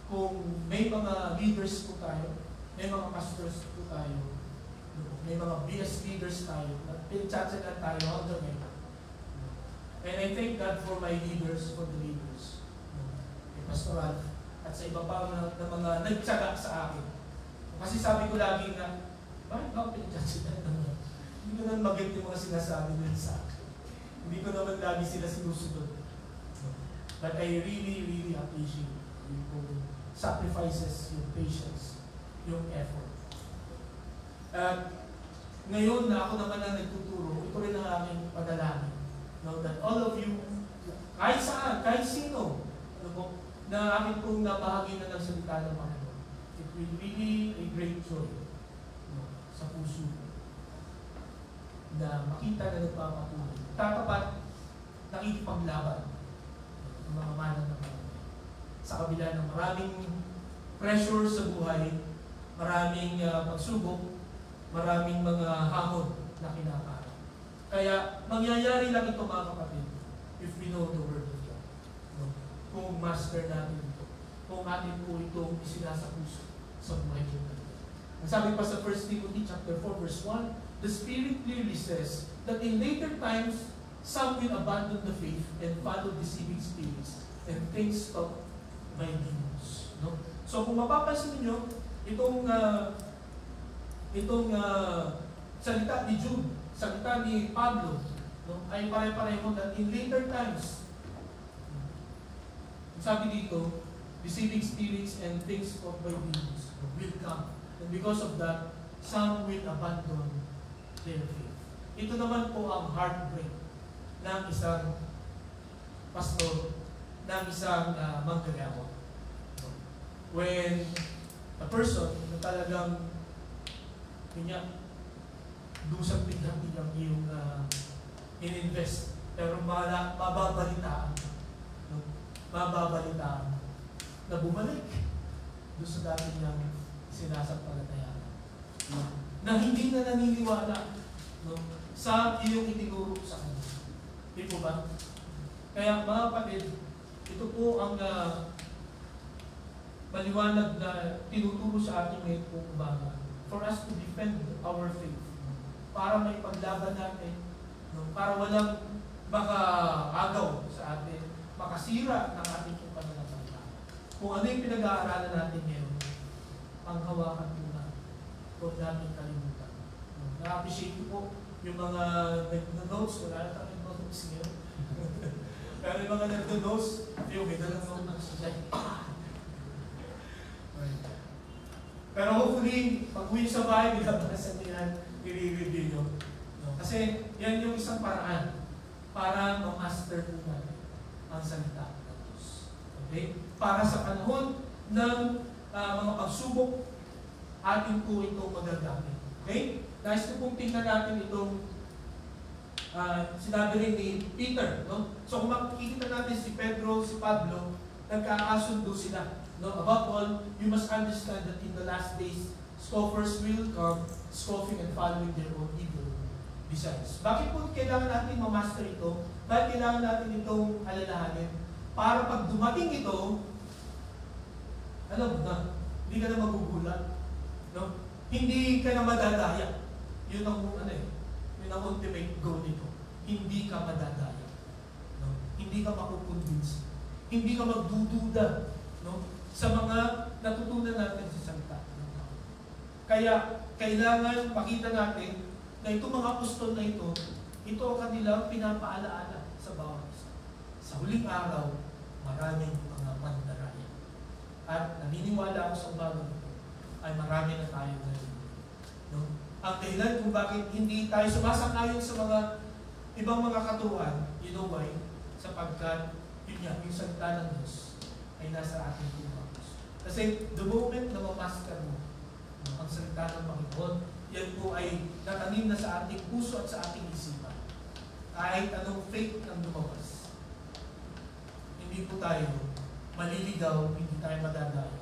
Speaker 1: Kung may mga leaders po tayo, may mga pastors po tayo, may mga BS leaders tayo, pinagtsatsagan tayo hanggang ngayon. And I thank God for my leaders, for the leaders, kay Pastor Ralph, at sa iba pa na mga nagtsaga sa akin. Kasi sabi ko lagi na, bakit ako pinagtsatsagan naman? Hindi ko naman maganda yung mga sinasabi nila sa akin. Hindi ko naman lagi sila sinusunod. But I really, really appreciate yung sacrifices, yung patience, yung effort. At ngayon na ako naman ang nagtuturo, ito rin ang aking panalangin. No, that all of you, kahit saan, kahit sino, ano po, na aking pong nabahagi na ng salita ng Panginoon, it will really a great joy sa puso na makita na nagpapatuloy. Tatapat, nakikipaglaban ng mga manan ng Panginoon. Sa kabila ng maraming pressure sa buhay, maraming pagsubok, maraming mga hamon na kinakaharap. Kaya mangyayari lang ito mga kapatid if we know the Word of God. No? Kung master natin ito, kung atin po itong isinasapuso sa buhay ko. Ang sabi pa sa 1 Timothy chapter 4 verse 1, the Spirit clearly says that in later times, some will abandon the faith and follow deceiving spirits and things taught by demons. No? So kung mapapansin niyo itong salita ni Jude, salita ni Pablo, no, ay pare-pareho that in later times, sabi dito, deceiving spirits and things taught by demons will come. And because of that, some will abandon their faith. Ito naman po ang heartbreak ng isang pastor, ng isang manggagawa. When a person na talagang dusang biglang iyong in-invest, pero mababalitaan, no? Mababalitaan na bumalik doon sa dati niyang sinasampalatayaan, no? Na hindi na naniniwala, no? Sa iyong itinuro sa kanya. Di po ba? Kaya mga kapatid, ito po ang maliwanag na tinuturo sa ating ngayon po umaga for us to defend our faith, para may paglaban natin, no? Para walang makaagaw sa atin, makasira ng ating pananampalataya. Kung ano yung pinag-aaralan natin ngayon, ang hawakan po na, huwag natin kalimutan. Na-appreciate ko po yung mga nag-notes, wala na tayong notes ngayon. Pero yung mga nag-notes, yung may dalang notes dyan. Pero hopefully, pag-uwi sa bahay, binabasan niyo yan, i-review nyo. No? Kasi yan yung isang paraan para ma-master po natin ang salita ng Diyos. Okay? Para sa panahon ng mga pagsubok, atin po ito magagamit. Okay? Nais ko pong tingnan natin itong sinabi rin ni Peter. No? So kung makikita natin si Pedro, si Pablo, nagkakasundo sila. No, above all, you must understand that in the last days, scoffers will come, scoffing and following their own evil desires. Bakit po kailangan natin ma-master ito? Bakit kailangan natin itong alalahanin? Para pag dumating ito, alam mo na, hindi ka na magugulat. No? Hindi ka na madadaya. Yun ang yun ang ultimate goal nito. Hindi ka madadaya. No? Hindi ka makukonvince. Hindi ka magdududa, no? Sa mga natutunan natin sa salita. Kaya, kailangan makita natin na itong mga apostol na ito ang kanilang pinapaalaala sa bawat isa. Sa huling araw, maraming mga mandaraya. At naniniwala ako sa bagong ito, ay marami na tayo ngayon. No? Ang dahilan kung bakit hindi tayo sumasang-ayon sa mga ibang mga katuruan, you know why? Sapagkat, yung salita ng Diyos ay nasa ating buhay. Kasi the moment na mamaster mo ang salita ng Panginoon, yan po ay natanim na sa ating puso at sa ating isipan. Kahit anong faith ang lumabas, hindi po tayo maliligaw, hindi tayo madadaya,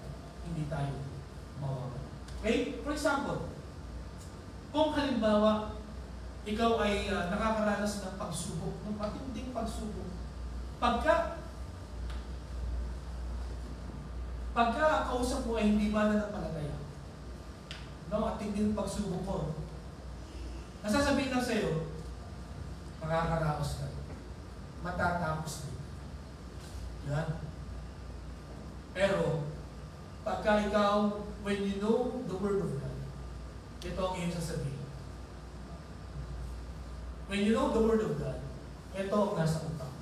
Speaker 1: hindi tayo mawawala. Okay? For example, kung halimbawa, ikaw ay nakakaranas ng pagsubok, ng matinding pagsubok, pagka kausap mo ay hindi mananampalataya, no, at hindi pagsubok mo, nasasabihin lang sa'yo, makakaraos ka, matatapos din. Yan. Pero, pagka ikaw, when you know the Word of God, ito ang iyong sasabihin. When you know the Word of God, ito ang nasa utak.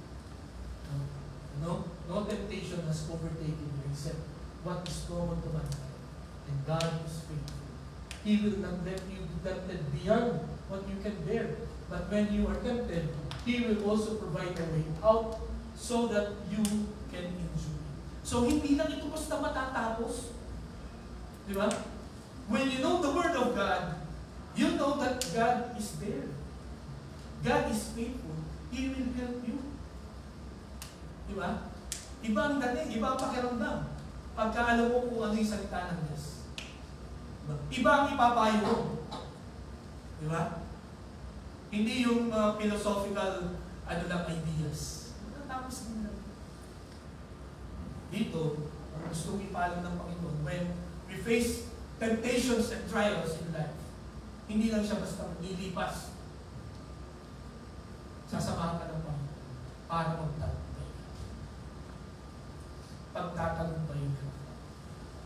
Speaker 1: No temptation has overtaken you except what is common to mankind. And God is faithful. He will not let you be tempted beyond what you can bear. But when you are tempted, He will also provide a way out so that you can endure. So hindi lang ito basta matatapos. Di ba? When you know the Word of God, you know that God is there. God is faithful. He will help you. Di ba? Iba ang dating, iba ang pakiramdam. Pagka alam mo kung ano yung salita ng Diyos. Iba ang ipapayo mo. Di ba? Hindi yung philosophical ideas. Tapos din lang. Dito, ang gustong ipalam ng Panginoon, when we face temptations and trials in life, hindi lang siya basta nilipas. Sasamahan ka ng Panginoon para magtagumpay. Pagtatagumpay ka.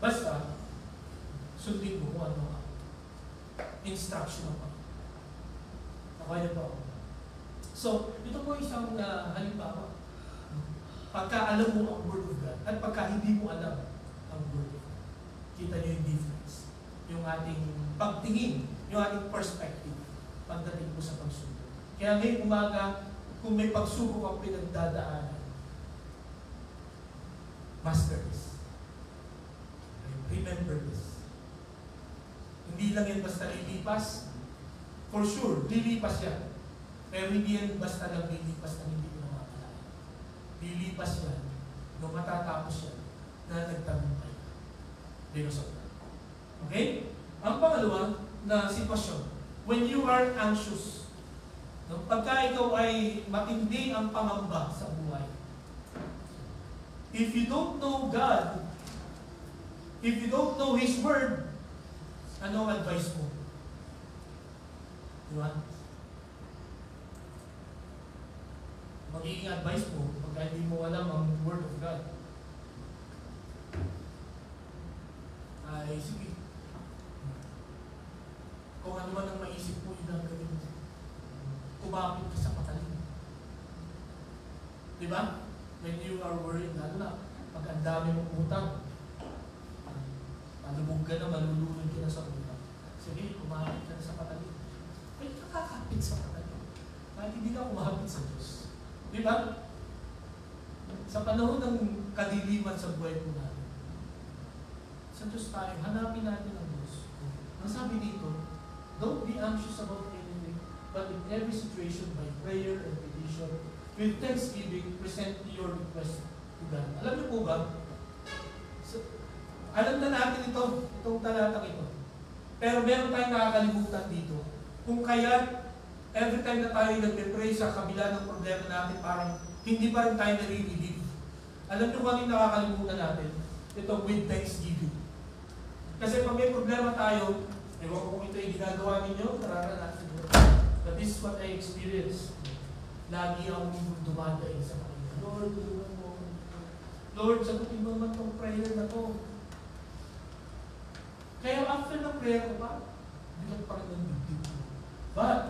Speaker 1: Basta, sundin mo kung ano ang instruction ng Panginoon. Okay po ako. So, ito po isang halimbawa. Pagka alam mo ang Word of God at pagka hindi mo alam ang Word of God, kita niyo yung difference. Yung ating pagtingin, yung ating perspective pagdating po sa pagsubok. Kaya ngayong umaga, kung may pagsubok ang pinagdadaanan, master this. Remember this. Hindi lang yan basta lilipas. For sure, lilipas yan. Pero hindi yan basta lang lilipas na hindi ko namamalayan. Lilipas yan, no matatapos yan, na nagtagumpay. Because of that. Okay? Ang pangalawa na sitwasyon, when you are anxious, no, pagka ikaw ay matindi ang pangamba sa buhay, if you don't know God, if you don't know His Word, ano ang advice mo? Di ba? Magiging advice mo pagka hindi mo alam ang Word of God. Ay, sige. Kung ano man ang maisip mo, yun ang gawin mo. Kumapit ka sa patalim. Di ba? When you are worried, lalo na, pag ang dami mong utang, malubog ka na, malulunod ka na sa utang. Sige, kumapit ka na sa patalim. Ay, kakakapit sa patalim. Kahit hindi ka kumapit sa Diyos. Di ba? Sa panahon ng kadiliman sa buhay ko natin, sa Diyos tayo, hanapin natin ang Diyos. Ang sabi dito, don't be anxious about anything, but in every situation, by prayer and petition, with thanksgiving, present your request to God. Alam niyo po ba? Alam na natin itong talatang ito. Pero meron tayong nakakalimutan dito. Kung kaya, every time na tayo nagpe-pray sa kabila ng problema natin, parang hindi pa rin tayo nare-relieve. Alam niyo kung ano yung nakakalimutan natin? Ito, with thanksgiving. Kasi pag may problema tayo, ewan ko kung ito yung ginagawa ninyo, nararanasan nyo. But this is what I experienced. Lagi akong dumadaing sa Panginoon. Lord, tulungan mo. Lord, sagutin mo naman itong prayer na to. Kaya after ng prayer ko pa, bilang pa rin ng dibdib ko. But,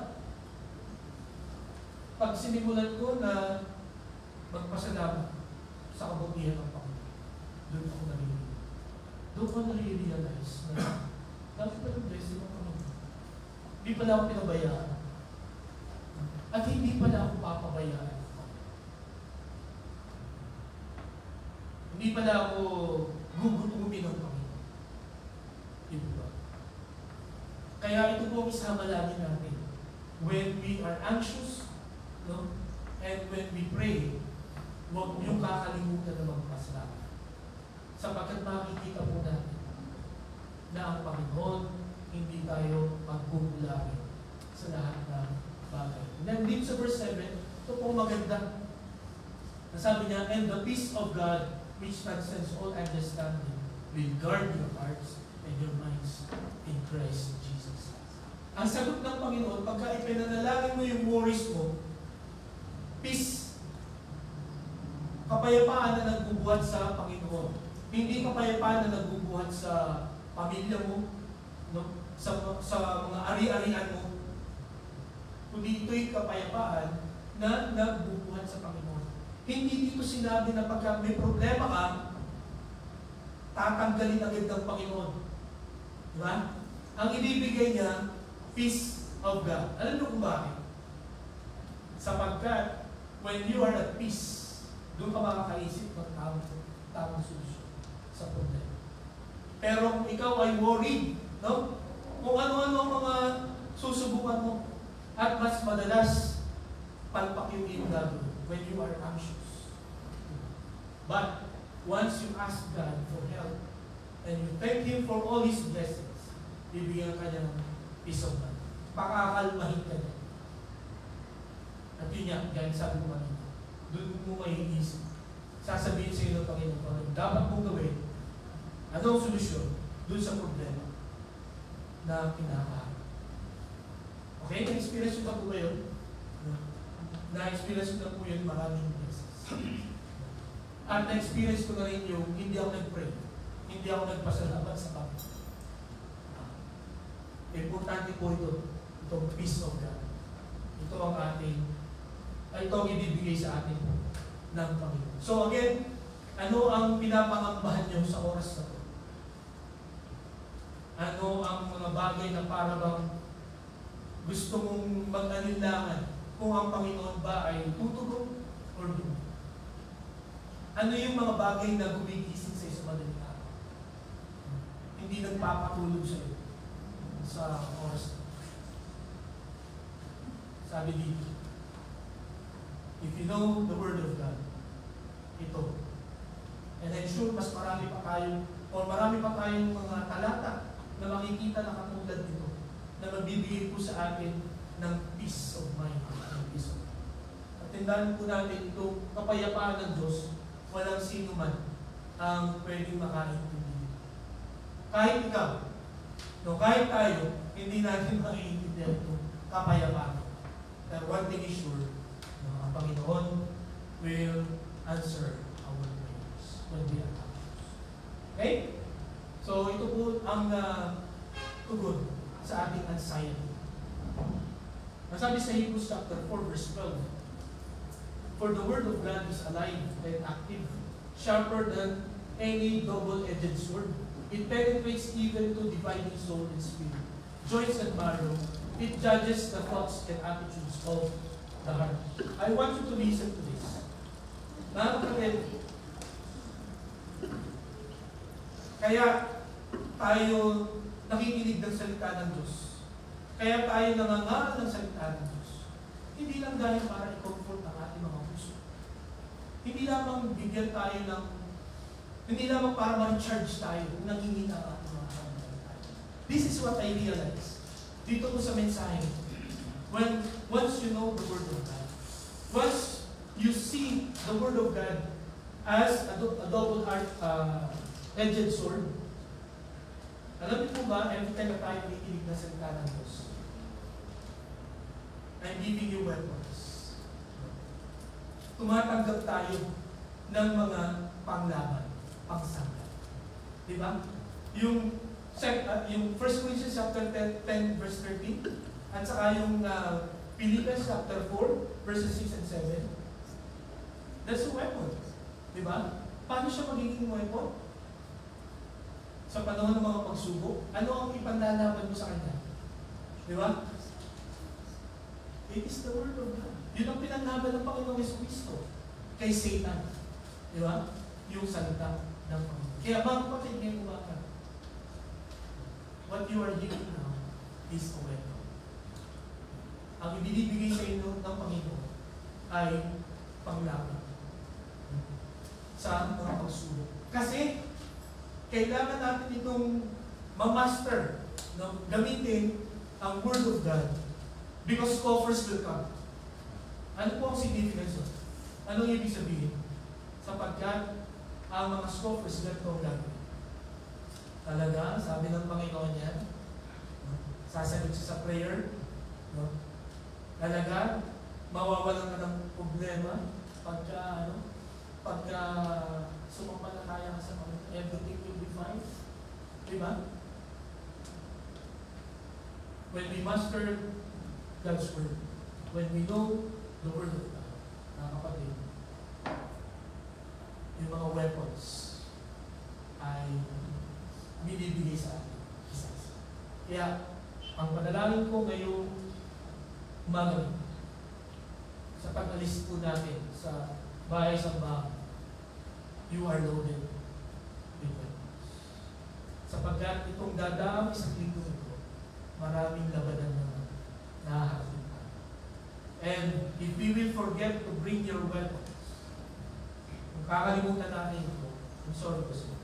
Speaker 1: pag sinimulan ko na magpasalamat sa kabutihan ng Panginoon, doon ako narinig. Doon ko nare-realize na dapat na blessing ng Panginoon. Hindi pala ako pinabayaan. At hindi pala ako papabayaan. Hindi pala ako gugutumin ng Panginoon. Hindi ba? Kaya ito po ang isama lagi natin. When we are anxious, no? And when we pray, huwag niyong kakalimutan na magpasalamat. Sapagkat makikita po natin na ang Panginoon hindi tayo magkukulangin sa lahat ng bagay. And then dito sa verse 7, ito po maganda. Nasabi niya, and the peace of God, which transcends all understanding, will guard your hearts and your minds in Christ Jesus. Ang sagot ng Panginoon, pagka ipinanalangin mo yung worries mo, peace, kapayapaan na nagbubuhat sa Panginoon. Hindi kapayapaan na nagbubuhat sa pamilya mo, no? sa mga ari-arian mo, kundi ito'y kapayapaan na nagbubuhat sa Panginoon. Hindi dito sinabi na pagka may problema ka, tatanggalin agad ng Panginoon. Diba? Ang ibibigay niya, peace of God. Alam niyo kung bakit? Sapagkat, when you are at peace, doon ka makakaisip ng tamang solusyon sa problema. Pero kung ikaw ay worried, no? Kung ano-ano ang mga susubukan mo, at mas madalas, palpak yung iyong gagawin when you are anxious. But, once you ask God for help, and you thank Him for all His blessings, bibigyan ka niya ng peace of mind. Pakakalmahin ka niya. At yun yan, gaya sabi ko kanina, doon mo maiisip. Sasabihin sa iyo ng Panginoon, dapat mong gawin, ano ang solusyon doon sa problema na kinakaharap. Okay? Na-experience ko na po ba yun? Na-experience ko na po yun maraming beses. At na-experience ko na rin yung hindi ako nag-pray. Hindi ako nagpasalamat sa Panginoon. Importante po ito. Itong peace of God. Ito ang ating, ito ang ibibigay sa atin ng Panginoon. So again, ano ang pinapangambahan niyo sa oras na ito? Ano ang mga bagay na para bang gusto mong mag-alinlangan kung ang Panginoon ba ay tutugon or hindi? Ano yung mga bagay na gumigising sa iyo sa madaling araw? Hindi nagpapatulog sa iyo. sa oras. Sabi dito, if you know the Word of God, ito. And I'm sure mas marami pa tayong mga talata na makikita na katulad nito na magbibigay po sa atin ng peace of mind. At tandaan po natin itong kapayapaan ng Diyos, walang sino man ang pwedeng makaintindi. Kahit ikaw, kahit tayo, hindi natin maiintindihan itong kapayapaan. Pero one thing is sure, ang Panginoon will answer our prayers when we are anxious. Okay? So ito po ang tugon sa ating anxiety. Nasabi sa Hebrews chapter 4 verse 12, for the word of God is alive and active, sharper than any double-edged sword. It penetrates even to dividing soul and spirit, joints and marrow. It judges the thoughts and attitudes of the heart. I want you to listen to this. Mga kapatid, kaya tayo nakikinig ng salita ng Diyos. Kaya tayo nangangaral ng salita ng Diyos. Hindi lang dahil para i-comfort ang ating mga puso. Hindi lamang bigyan tayo ng, hindi lamang para ma-recharge tayo kung nangingin ang ating mga kamay. This is what I realize. Dito po sa mensahe. Once you know the Word of God, once you see the Word of God as a double-edged sword, alam niyo po ba, every time na tayo nakikinig na salita ng Diyos, I'm giving you weapons. Tumatanggap tayo ng mga panglaban, pangsanggal. Diba? Yung 1 Corinthians chapter 10 verse 13, at saka yung Philippians chapter 4 verses 6 and 7, that's a weapon. Diba? Paano siya magiging weapon? Sa panahon ng mga pagsubok, ano ang ipanlalaban mo sa kanya? Diba? It is the Word of God. Yun ang pinanlaban ng Panginoong Jesucristo kay Satan. Diba? Yung salita ng Panginoon. Kaya mga kapatid, ngayon umaga, what you are hearing now is a weapon. Ang ibinibigay sa inyo ng Panginoon ay panglaban sa mga pagsubok. Kasi, kailangan natin itong ma-master, gamitin ang Word of God because coffers will come. Ano po ang significance doon? Anong ibig sabihin? Sapagkat ang mga scoffers ganito ang gagawin. Talaga, sabi ng Panginoon niya, sasagot siya sa prayer, talaga, mawawalan ka ng problema pagka sumampalataya ka sa Panginoon. Everything will be fine. Diba? When we master God's Word, when we know the Word of God, mga kapatid, yung mga weapons ay binibigay sa atin. Kaya, ang panalangin ko ngayong umaga sa pag-alis po natin sa bahay sa bahay, you are loaded with weapons. Sapagkat itong dadami sa linggo ito, maraming labanan na nahaharap tayo. And if we will forget to bring your weapons, kung kakalimutan natin ito, I'm sorry po sir,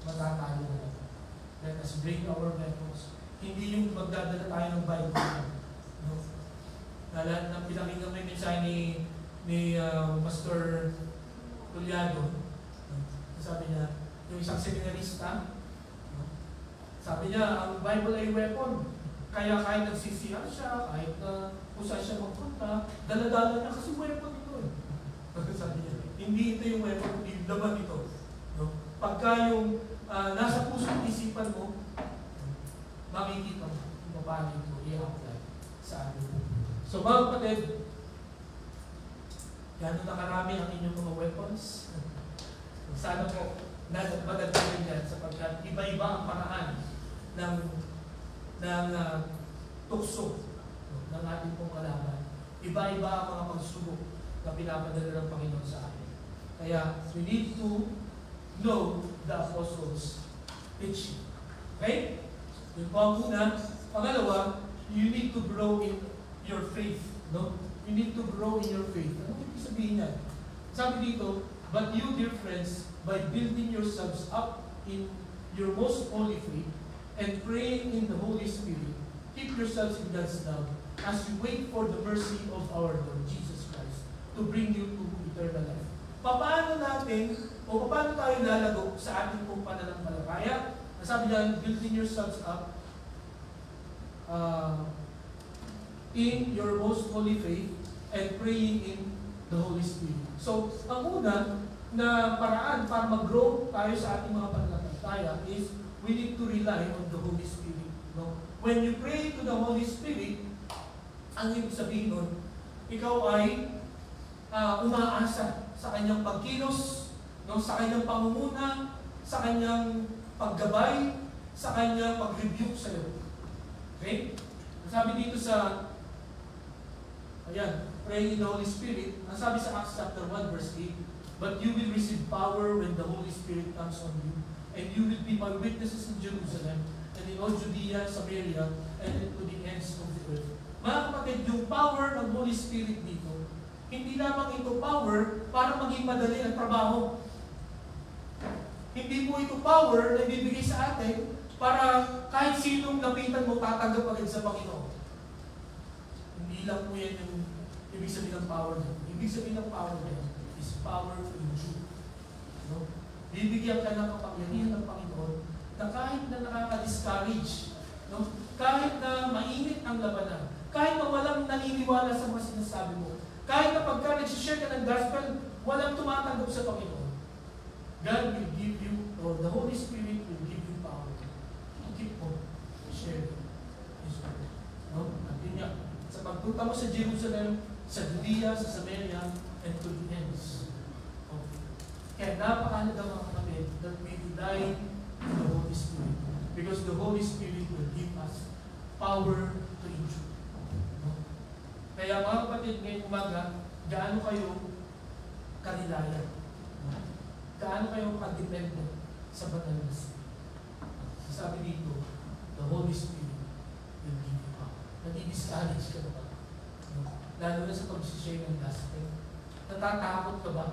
Speaker 1: matatalo na natin. Let us bring our weapons. Hindi yung magdadala tayo ng Bible. No? Na pinakinggan mo yung mensahe ni Pastor Tuliano. Sabi niya, yung isang seminarista, sabi niya, ang Bible ay weapon. Kaya kahit nagsisihan siya, kahit kung saan siya magpunta, dala-dala niya kasi weapon ito eh. Sabi niya, hindi ito yung weapon, hindi laban ito. No? Pagka yung nasa puso at isipan mo, makikita mo kung paano ito i-apply sa atin. So mga kapatid, gano'n na karami ang inyong mga weapons. Sana po, madagdagan yan sapagkat iba-iba ang paraan ng tukso ng ating pong kalaban. Iba-iba ang mga pagsubok na pinapadala ng Panginoon sa atin. Kaya, we need to know the apostles' teaching. Okay? Yun po ang una. Pangalawa, you need to grow in your faith. No? You need to grow in your faith. Ano ibig sabihin niya? Sabi dito, but you, dear friends, by building yourselves up in your most holy faith and praying in the Holy Spirit, keep yourselves in God's love as you wait for the mercy of our Lord Jesus Christ to bring you to eternal life. Paano natin, o paano tayo lalago sa ating pong pananampalataya? Sabi niya, building yourselves up in your most holy faith and praying in the Holy Spirit. So, ang una na paraan para mag-grow tayo sa ating mga pananampalataya is we need to rely on the Holy Spirit. No? When you pray to the Holy Spirit, ang ibig sabihin nun, ikaw ay umaasa sa kanyang pagkilos, no? Sa kanyang pangunguna, sa kanyang paggabay, sa kanyang pag-rebuke sa iyo. Okay? Sabi dito sa praying in the Holy Spirit, ang sabi sa Acts chapter 1 verse 8, but you will receive power when the Holy Spirit comes on you, and you will be my witnesses in Jerusalem, and in all Judea, Samaria, and to the ends of the earth. Mga kapatid, yung power ng Holy Spirit dito, hindi lamang ito power para maging madali ang trabaho. Hindi po ito power na ibibigay sa atin para kahit sinong lapitan mo tatanggap agad sa Panginoon. Hindi lang po yan yung ibig sabihin ng power niya. Ibig sabihin ng power niya is power to endure. No? Bibigyan ka ng kapangyarihan ng Panginoon na kahit na nakaka-discourage, no? Kahit na mainit ang labanan, kahit na walang naniniwala sa mga sinasabi mo, kahit na pagka nag-share ka ng gospel, walang tumatanggap sa Panginoon, God will give you, or the Holy Spirit will give you power to keep on sharing His word. No? At yun nga, sa pagpunta mo sa Jerusalem, sa Judea, sa Samaria, and to the ends. Okay. Kaya napakahalaga mga kapatid that we rely on the Holy Spirit. Because the Holy Spirit will give us power to endure. No? Kaya mga kapatid, ngayong umaga, gaano kayo kanilayan? Gaano kayo kadepende sa banal na Spirit? Sabi dito, the Holy Spirit will give you power. Nadi-discourage ka na ba? Lalo na sa pag-share ng gospel. Natatakot ka ba?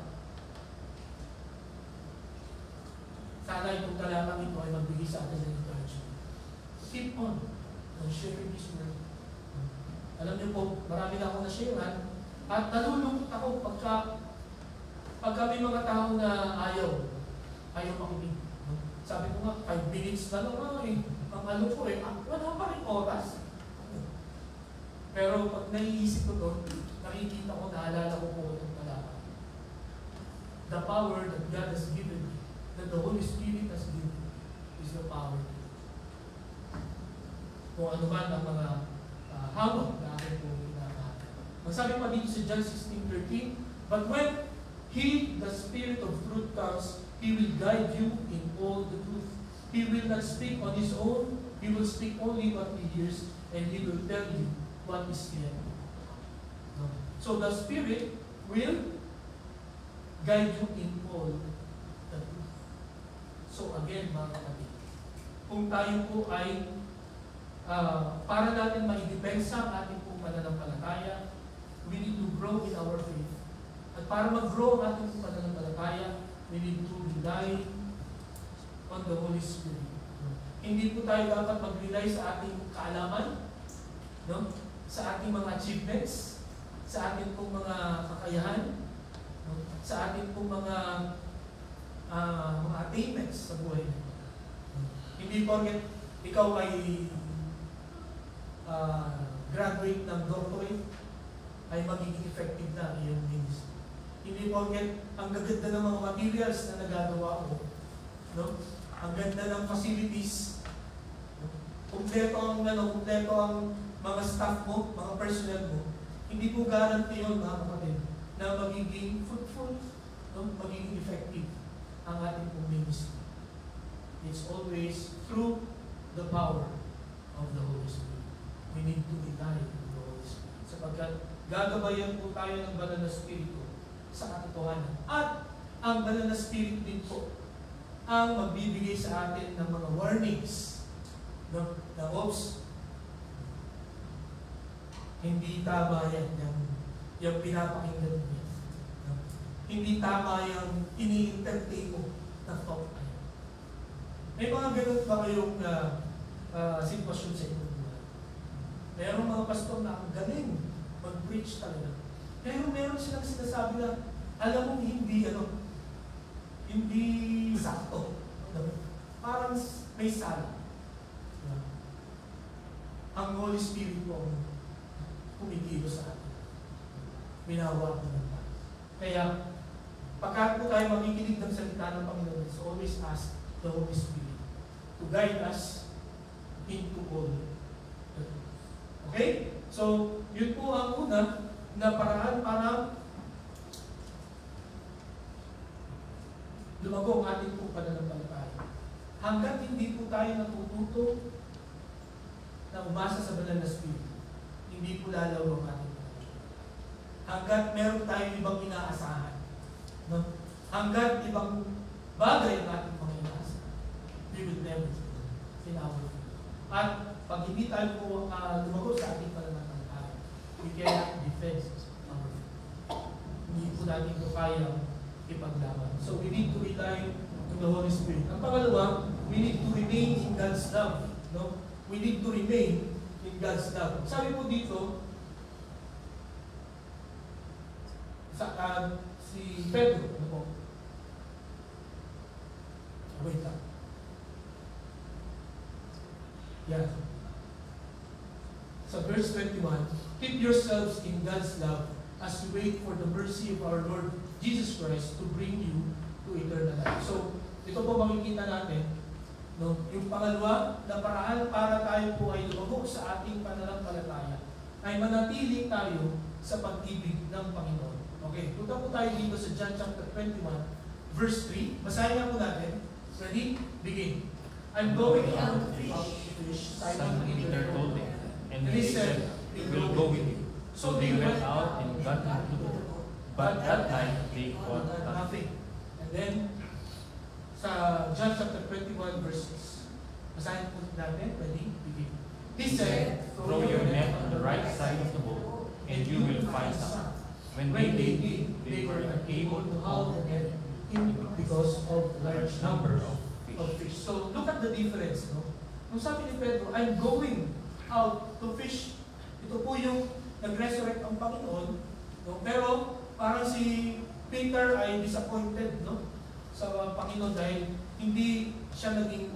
Speaker 1: Sana itong talatang ito ay magbigay sa atin ng encouragement. Keep on sharing His word. Alam niyo po, marami na akong na-sharean at nalulungkot ako pagka may mga tao na ayaw makinig. Sabi ko nga, 5 minutes na lang ang ano ko wala pa rin oras. Pero pag naiisip ko to, nakikita ko, naalala ko po itong talata. The power that God has given me, that the Holy Spirit has given me, is the power. Kung ano man ang mga hamon na akin po kinakahan. Magsabi pa dito sa John 16:13, but when He, the Spirit of truth comes, He will guide you in all the truth. He will not speak on His own, He will speak only what He hears, and He will tell you what is clear. No. So the Spirit will guide you in all the truth. So again, mga kapatid, kung tayo po ay para natin maidepensa ang ating pong pananampalataya, we need to grow in our faith. At para mag-grow ang ating pananampalataya, we need to rely on the Holy Spirit. Hindi po tayo dapat mag-rely sa ating kaalaman, no? Sa ating mga achievements, sa ating pong mga kakayahan, no? Sa ating pong mga attainments sa buhay. Hindi porket ikaw ay graduate ng doctorate ay magiging effective na iyong ministry. Hindi porket ang gaganda ng mga materials na nagagawa mo, no? Ang ganda ng facilities, no? Kompleto ang mga staff mo, mga personnel mo, hindi po guarantee yun, mga kapatid, na magiging fruitful, no? Magiging effective ang ating pong ministry. It's always through the power of the Holy Spirit. We need to rely on the Holy Spirit. Sapagkat gagabayan po tayo ng banal na Espiritu sa katotohanan. At ang banal na Spirit din po ang magbibigay sa atin ng mga warnings, no? na, oops, hindi tama yung pinapakinggan niya. No? Hindi tama yung ini-entertain mo na thought. May mga ganun ba kayong sitwasyon sa inyong buhay? Merong mga pastor na ang galing mag-preach talaga. Pero meron silang sinasabi na, alam mong hindi sakto. Parang may sala. Ang Holy Spirit po ang kumikilo sa atin. Minawag na naman. Kaya, pagkat po tayo makikinig ng salita ng Panginoon, let's always ask the Holy Spirit to guide us into all. Okay? So, yun po ang una na paraan para lumago ang ating pong pananampalataya. Hanggat hindi po tayo natututo na umasa sa banal na Espiritu, hindi po lalaw ang ating pananampalataya. Hanggat meron tayong ibang inaasahan, no? Hanggat ibang bagay ang ating mga inaasahan, we will never tinawag. At pag hindi tayo po lumago sa ating pananampalataya, we cannot defend our faith. Hindi po natin ito kaya ipaglaban. So we need to rely on the Holy Spirit. Ang pangalawa, we need to remain in God's love. No? We need to remain in God's love. Sabi po dito, si Pedro, ano po? Wait lang. Yeah. So verse 21, keep yourselves in God's love as you wait for the mercy of our Lord Jesus Christ to bring you to eternal life. So, ito po makikita natin, no? Yung pangalawa na paraan para tayo po ay lumago sa ating pananampalataya ay manatili tayo sa pag-ibig ng Panginoon. Okay, punta po tayo dito sa John chapter 21, verse 3. Basahin nga po natin. Ready? Begin. I'm going out to fish.
Speaker 3: Simon Peter told him, and he said, "We will go with you." So they went out and got into the boat. But that night they caught nothing.
Speaker 1: And then, sa John chapter 21, verse 6. Basahin po natin. Ready? Begin. He said,
Speaker 3: "Throw your net on the right side of the boat, and you will find some." When they did, they were unable to haul the net in because of the large number of fish. So, look at the difference. No? Nung sabi ni Pedro, I'm going out to fish. Ito po yung nag-resurrect ang Panginoon. No? Pero, parang si Peter ay disappointed, no? Sa Panginoon dahil hindi siya naging,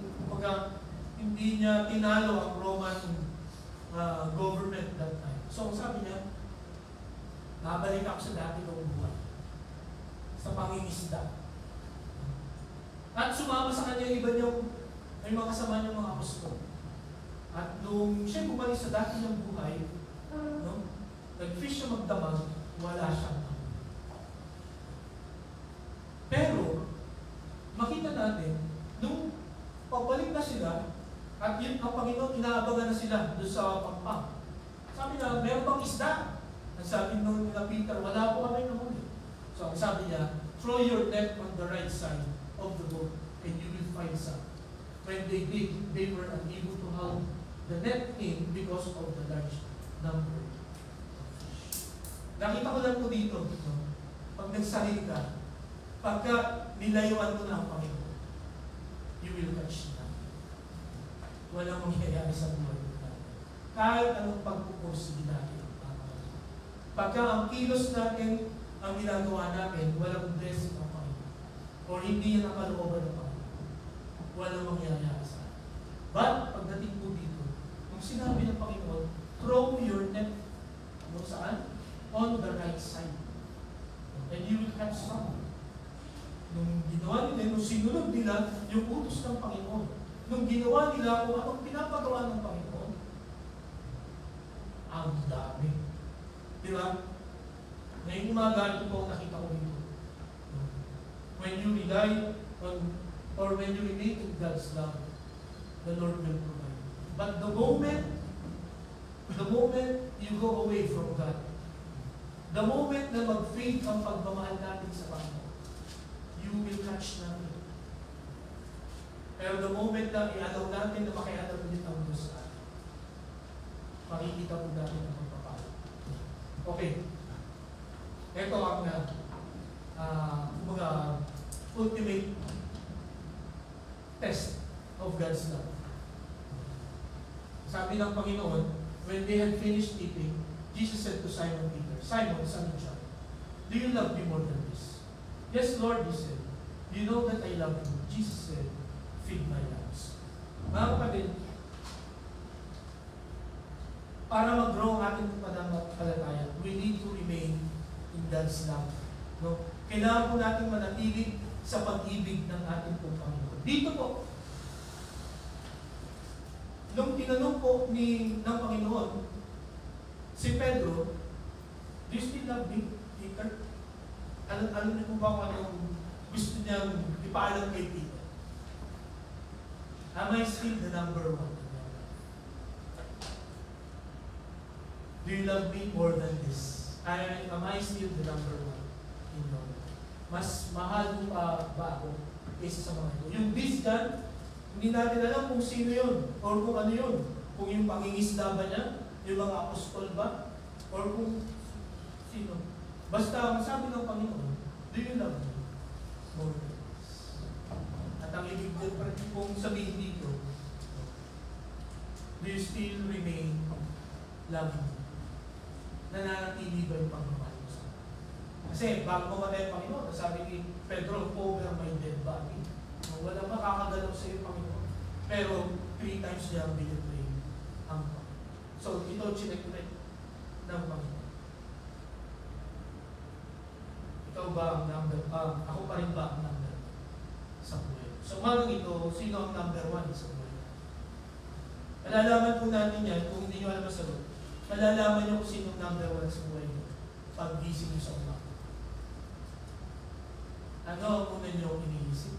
Speaker 3: hindi niya tinalo ang Roman government that time. So, sabi niya, nabalik ako sa dati kong buhay. Sa pangingisda. At sumama sa kanya iba niyang, may mga kasama niyang mga apostol. At nung siya bumalik sa dati niyang buhay, no? Nag-fish siya magdamag, wala siyang. Pero, makita natin, nung pabalik na sila, at yun ang Panginoon, inaabangan na sila doon sa pampang. Sabi na, meron bang isda? Ang sabi nung nila Peter, wala po kami nahuli. So, ang sabi niya, throw your net on the right side of the boat, and you will find some. When they did, they were unable to haul the net in because of the large number. Nakita ko lang po dito, no? Pag nagsalita ka, pagka nilayuan mo na ang Panginoon, you will catch na. Walang mangyayari sa buhay mo natin. Kahit anong pagpupursige natin. Pagka ang kilos natin, ang ginagawa natin, walang blessing ang Panginoon. Or hindi yan ang kalooban ng Panginoon. Walang mangyayari sa atin. But, pagdating po dito, nung sinabi ng Panginoon, throw your net, saan? On the right side. And you will catch some. Nung ginawa nila, nung sinunod nila yung utos ng Panginoon, nung ginawa nila kung anong pinapagawa ng Panginoon, ang dami. Di ba? Ngayong umaga, ito po nakita ko dito. When you rely on, or when you relate to God's love, the Lord will provide. But the moment you go away from God, the moment na mag-fade ang pagmamahal natin sa Panginoon, you will catch natin. Pero the moment na i-allow natin na makialam ulit ang Diyos sa atin,
Speaker 1: makikita po natin ang pagpapalo. Okay. Ito ang ultimate test of God's love. Sabi ng Panginoon, when they had finished eating, Jesus said to Simon Peter, Simon, son of John, do you love me more than this? Yes, Lord, he said. Do you know that I love you? Jesus said, feed my lambs. Mga kapatid, para mag-grow ang ating pananampalataya, we need to remain in God's love. No? Kailangan po natin manatili sa pag-ibig ng ating pong Panginoon. Dito po, nung tinanong po ng Panginoon, si Pedro, do you still love me, Peter? Alam niyo po ba kung anong gusto niyang ipaalam kay Peter? Am I still the number one? Do you love me more than this? Am I still the number one in your life? Mas mahal mo pa ba ako kaysa sa mga ito? Yung this God, hindi natin alam kung sino yun or kung ano yun. Kung yung pangingisda ba niya, yung mga apostol ba, or kung sino. Basta ang sabi ng Panginoon, do you love me more than this? At ang ibig kong sabihin dito, do you still remain loving me? Nananatili ba yung pagmamahal mo sa akin? Kasi bago mamatay ang Panginoon, sabi ni Pedro, over my dead body. Wala makakagalaw sa iyo, Panginoon. Pero 3 times niya ang binitray ang Panginoon. So ito, chinek-ulit ng Panginoon. Ikaw ba ang number? Ako pa rin ba ang number sa buhay? So umagang ito, sino ang number 1 sa buhay? Malalaman po natin yan kung hindi nyo alam ang sagot. Malalaman nyo kung sino number 1 sa buhay nyo pag gising nyo sa umaga. Ano ang una nyo iniisip?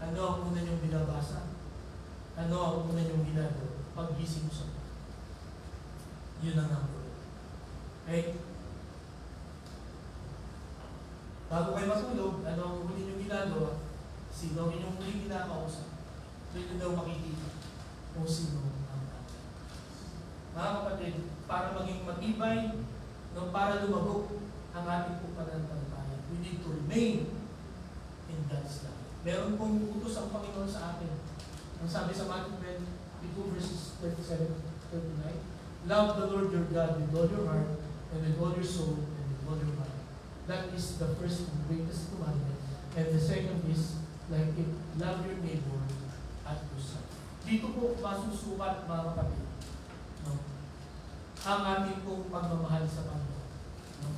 Speaker 1: Ano ang una nyo binabasa? Ano ang una nyo ginagawa pag gising nyo sa umaga? Yun ang number 1. Okay? Bago kayo matulog, ano ang huli nyo ginagawa? Sino ang inyong huli kinakausap? Doon nyo daw makikita kung sino ang mga kapatid, para maging matibay, para lumabog ang ating pananampalataya, we need to remain in God's love. Meron pong utos ang Panginoon sa atin. Ang sabi sa Matthew 22 verses 37-39, love the Lord your God with all your heart, and with all your soul, and with all your mind. That is the first and greatest commandment. And the second is, like it, love your neighbor as yourself. Dito po masusukat, mga kapatid, no? Ang ating pong pagmamahal sa Panginoon. No?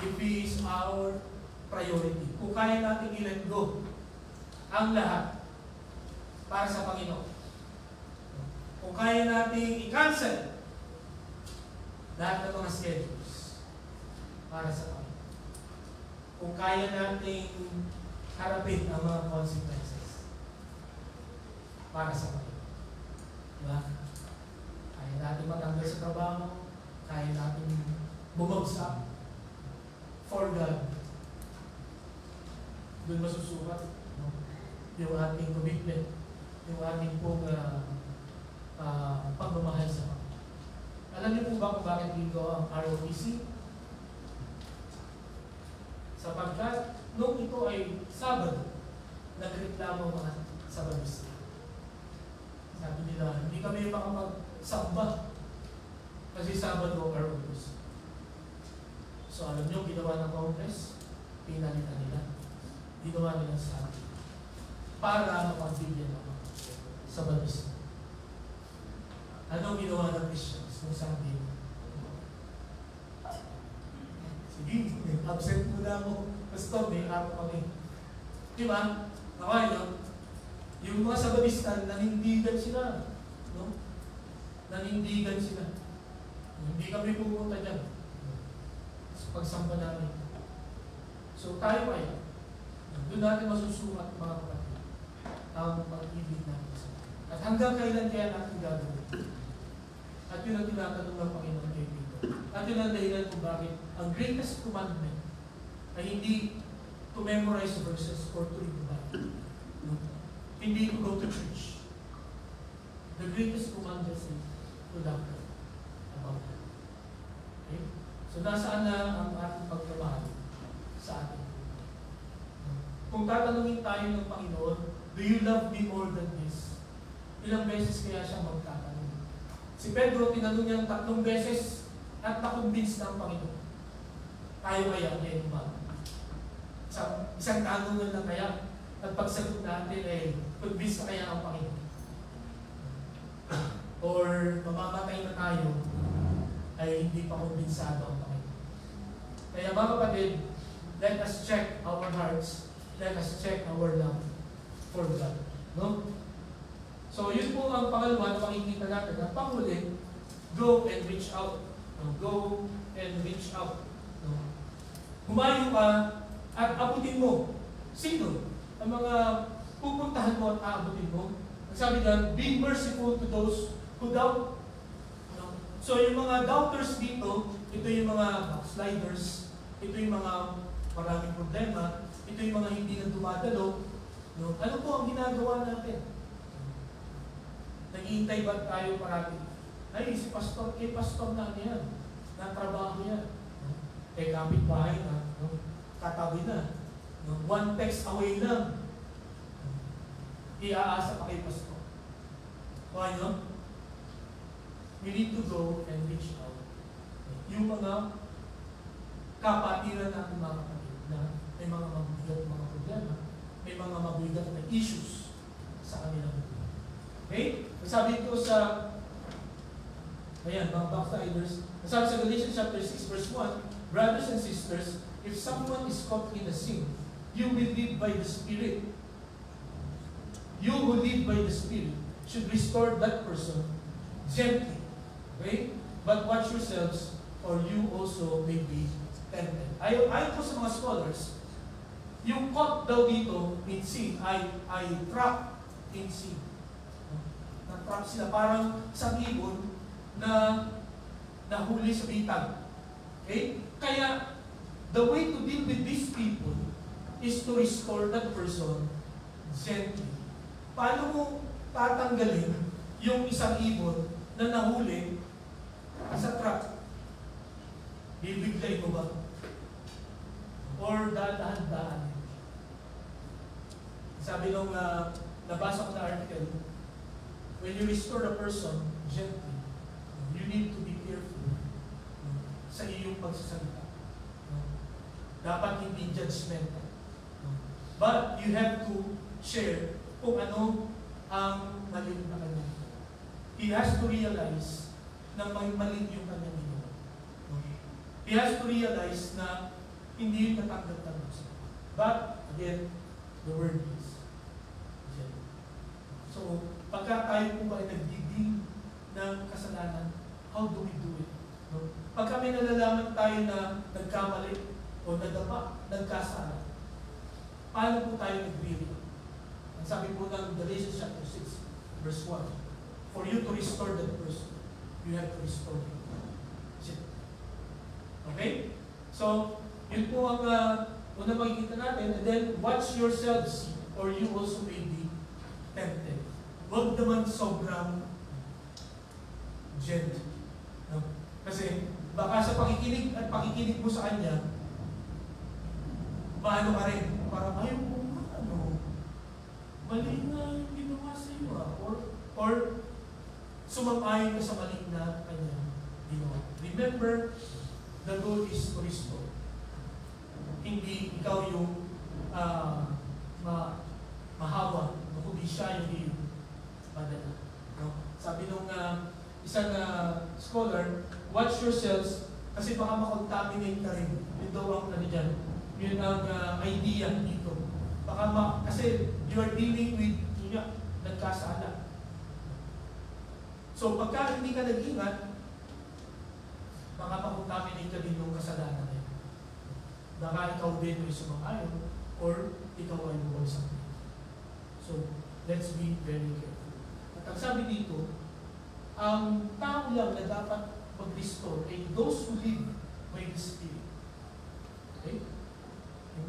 Speaker 1: If He is our priority. Kung kaya natin i-let go ang lahat para sa Panginoon. No? Kung kaya natin i-cancel lahat ng mga schedules para sa Panginoon. Kung kaya natin harapin ang mga consequences para sa Panginoon. Diba? Kaya natin matanggal sa trabaho, kaya natin bumagsak for God. Doon masusukat, no? Yung ating commitment, yung ating pong pagmamahal sa Panginoon. Alam niyo po ba kung bakit dito ang ROTC? Sapagkat nung ito ay Sabado, nagreklamo mga Sabadista. Sabi nila, hindi kami makapagsamba kasi Sabado or August. So alam nyo, ginawa ng Congress, pinalitan nila. Ginawa nila sa atin para mapagbigyan ng mga Sabadista. Anong ginawa ng Christians? Nung sabi, sige, absent muna ako. Pastor, may araw kami. Diba? Okay, no? Yung mga Sabadista, nanindigan sila. No? Nanindigan sila. Hindi kami pupunta dyan sa pagsamba namin. So tayo ay, doon natin masusukat mga kapatid ang pag-ibig natin sa Panginoon. At hanggang kailan kaya natin gagawin? At yun ang tinatanong ng Panginoon kay Peter. At yun ang dahilan kung bakit ang greatest commandment ay hindi to memorize verses or to read the Bible. No? Hindi to go to church. The greatest commandment is to love God So nasaan na ang ating pagmamahal sa atin? Kung tatanungin tayo ng Panginoon, do you love me more than this? Ilang beses kaya siya magtatanong? Si Pedro, tinanong niya 3 beses at nakumbins ng Panginoon. Tayo kaya ngayon ba? Isang tanungan lang kaya at pagsagot natin ay convince na kaya ang Panginoon? Or mamamatay na tayo ay hindi pa kumbinsado ang Panginoon. Kaya mga kapatid, let us check our hearts, let us check our love for God. No? So yun po ang pangalawa na makikita natin. Ang panghuli, go and reach out. No? Go and reach out. No? Humayo ka at abutin mo. Sino? Ang mga pupuntahan mo at aabutin mo. Sabi nga, be merciful to those who doubt. No? So yung mga doubters dito, ito yung mga backsliders, ito yung mga maraming problema, ito yung mga hindi na dumadalo. No? Ano po ang ginagawa natin? Naghihintay ba tayo parati? Ay, si pastor, pastor na yan. Natrabaho yan. No? Kapitbahay na. No? Katabi na. No? One text away lang. Iaasa pa kay pastor. Why no? We need to go and reach out. Yung mga kapatiran natin mga kapatid na may mga mabigat mga problema, may mga mabigat na issues sa kanilang buhay. Okay? Sabi ko sa ayan, mga backsliders, sabi sa Galatians chapter 6 verse 1, brothers and sisters, if someone is caught in a sin, you will live by the Spirit. You who live by the Spirit should restore that person gently. Okay? But watch yourselves, or you also may be tempted. Ayon po sa mga scholars, yung caught daw dito in sin ay trap in sin. Na-trap sila parang sa ibon na nahuli sa bitag. Okay? Kaya, the way to deal with these people is to restore that person gently. Paano mo tatanggalin yung isang ibon na nahuli sa trap? Bibigay mo ba? Or dahan-dahan? Sabi nung nabasa ko na article, when you restore a person gently, you need to be careful sa iyong pagsasalita. Dapat hindi judgmental. But you have to share kung ano ang mali na kanya. He has to realize na may mali yung kanyang ginawa. He has to realize na hindi yung natanggap-tanggap siya. But, again, the word is gentle. So, pagka tayo po ba ay nagdiding ng kasalanan, how do we do it? No? Pagka may nalalaman tayo na nagkamali o nadapa, nagkasala, paano po tayo nag-react? Ang sabi po ng Galatians chapter 6, verse 1, for you to restore that person, you have to restore him. Okay? So, yun po ang una makikita natin. And then, watch yourselves or you also may be tempted. Huwag naman sobrang gentle. No? Kasi, baka sa pakikinig at pakikinig mo sa kanya, paano ka rin? Parang, ayaw mo mali na yung ginawa sa iyo. Or sumang-ayon ka sa mali na kanya ginawa. Remember, the goal is to restore. Hindi ikaw yung mahawa, kundi siya yung iyong madala. No? Sabi nung isang scholar, watch yourselves kasi baka makontaminate ka rin. Yun daw ang dyan. Yun ang idea dito. Baka kasi you are dealing with nagkasala. So pagka hindi ka nag-ingat, baka makontaminate ka din yung kasalanan na yun. Baka ikaw din ay sumang-ayon or ikaw ay bumagsak. So, let's be very careful. At ang sabi dito, ang tao lang na dapat mag-restore ay those who live by the Spirit. Okay?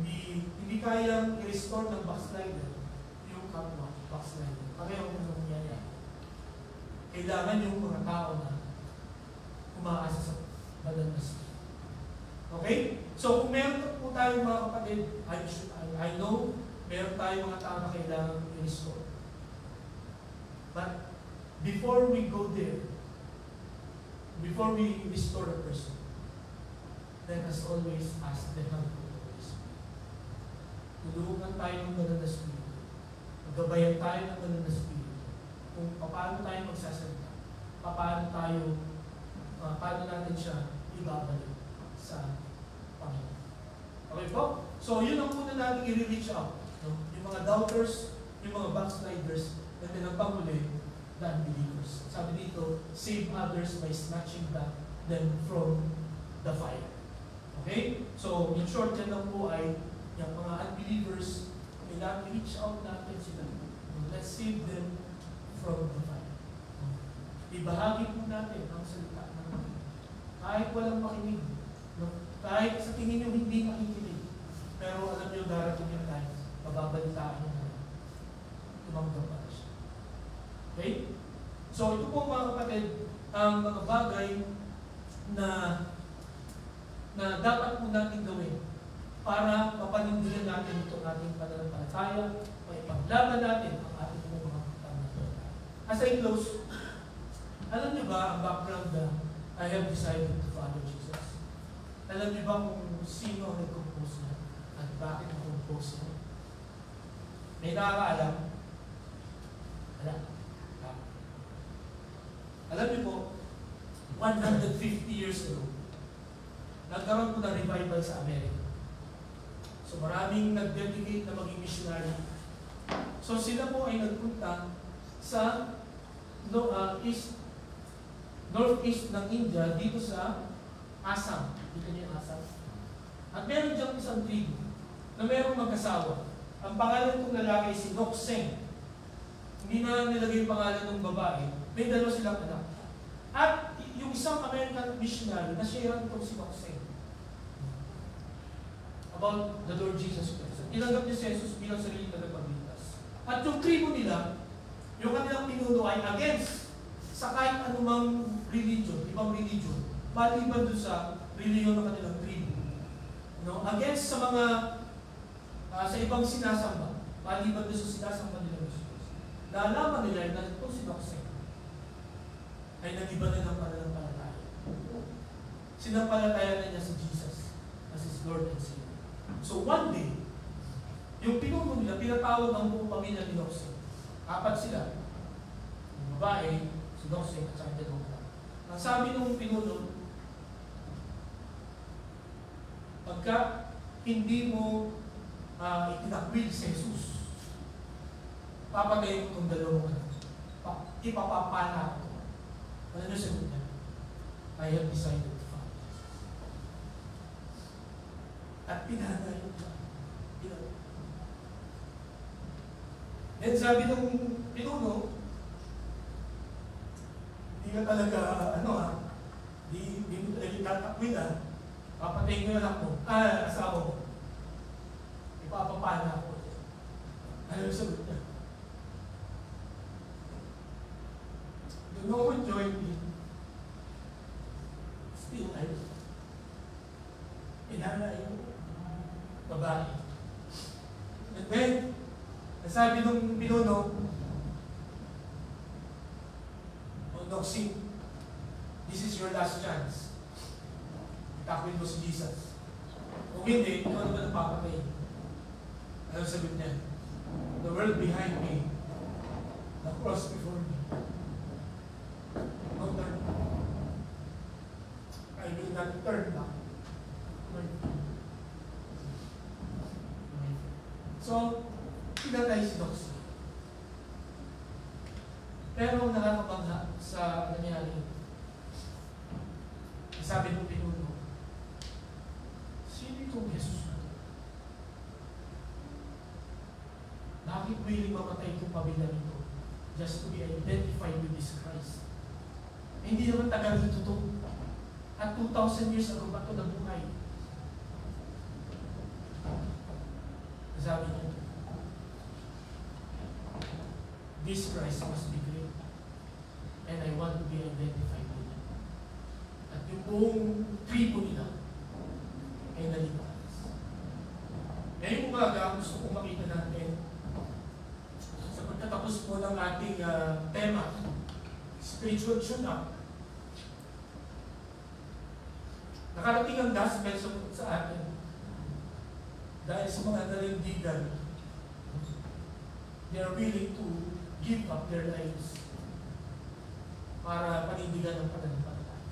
Speaker 1: Hindi kayang i-restore ng backslider yung kapwa backslider. Pareho kung nangyayari. Kailangan yung mga tao na umaasa sa banal na Spirit. Okay? So kung meron po tayong mga kapatid, I know, meron tayong mga tao na kailangan i-restore. But before we go there, before we restore a person, let us always ask the help of the Holy Spirit. Tulungan tayo ng Banal na Espiritu. Magabayan tayo ng Banal na Espiritu. Kung paano tayo magsasalita, paano natin siya ibabalik sa Panginoon. Okay po? So, yun ang muna natin i-reach out. No? Yung mga doubters, yung mga backsliders, na pinagpanghuli, the unbelievers. Sabi dito, save others by snatching back them from the fire. Okay? So, in short, yan lang po ay yung mga unbelievers, kailangan reach out natin sila. Let's save them from the fire. Ibahagi po natin ang salita ng Panginoon. Kahit walang makinig, no? Kahit sa tingin nyo hindi makikinig, pero alam nyo darating yung time, mababalitaan nyo na tumanggap para siya. Okay? So ito po mga kapatid, ang mga bagay na dapat po natin gawin para mapanindigan natin itong ating pananampalataya, maipaglaban natin ang ating mga pananampalataya. As I close, alam niyo ba ang background na I have decided to follow Jesus? Alam niyo ba kung sino ang nag-compose niya at bakit nag-compose niya? May nakakaalam? Wala. Alam niyo po, 150 years ago, nagkaroon po ng revival sa Amerika. So maraming nag-dedicate na maging missionary. So sila po ay nagpunta sa northeast ng India, dito sa Assam. Dito niyo yung Assam. At meron diyang isang tribu na merong mag-asawa. Ang pangalan kong lalaki ay si Nokseng. Hindi na nilagay yung pangalan ng babae. May dalawa silang anak. At yung isang American missionary, na-share itong si Nokseng about the Lord Jesus Christ. Tinanggap niya si Jesus bilang sarili na nagpagligtas. At yung tribu nila, yung kanilang pinuno ay against sa kahit anumang religion, ibang religion, maliban doon sa religion ng kanilang tribu. No? Against sa mga sa ibang sinasamba, maliban doon sa sinasamba nila ng Jesus. Naalaman nila na ito si Nokseng ay nag-iba na ng pananampalataya. Sinampalataya na niya si Jesus as his Lord and Savior. So one day, yung pinuno nila, pinatawag ang buong pamilya ni Nokseng. 4 sila. Yung babae, si Nokseng at saka dalawang anak. Ang sabi ng pinuno, pagka hindi mo itinakwil si Jesus, papatayin mo itong dalawang anak. Ipapapala ko. Ano na sagot niya? I have decided to follow Jesus. At pinanay mo siya. Then sabi ng pinuno, hindi ka talaga, di mo talaga itatakwil papatayin ko yung anak mo, asawa mo. Ipapapala ako. Ano yung sagot niya? The no one joined me. Still I will. Inanay yung babae. And then, nasabi nung pinuno, Nokseng, this is your last chance. Itakwil mo si Jesus. Kung hindi, ikaw na ba napapatay? Ano sagot niya? The world behind me, the cross before me. No turn. I will not turn back. So, pinatay si Nokseng. Pero nakakabangga sa nangyari. Sabi ng pinuno, sino itong Jesus na ito? Bakit willing mamatay itong pamilya nito just to be identified with this Christ? Hindi naman tagal dito ito. At 2,000 years ago ba ito nabuhay? Sabi niya, this Christ must be great. And I want to be identified with him. At yung buong tribo nila, ay naligtas. Ngayong umaga, gusto kong makita natin sa pagkatapos po ng ating tema, spiritual tune-up. Nakarating ang gospel sa atin dahil sa mga nanindigan, they are willing to give up their lives para panindigan ng pananampalataya.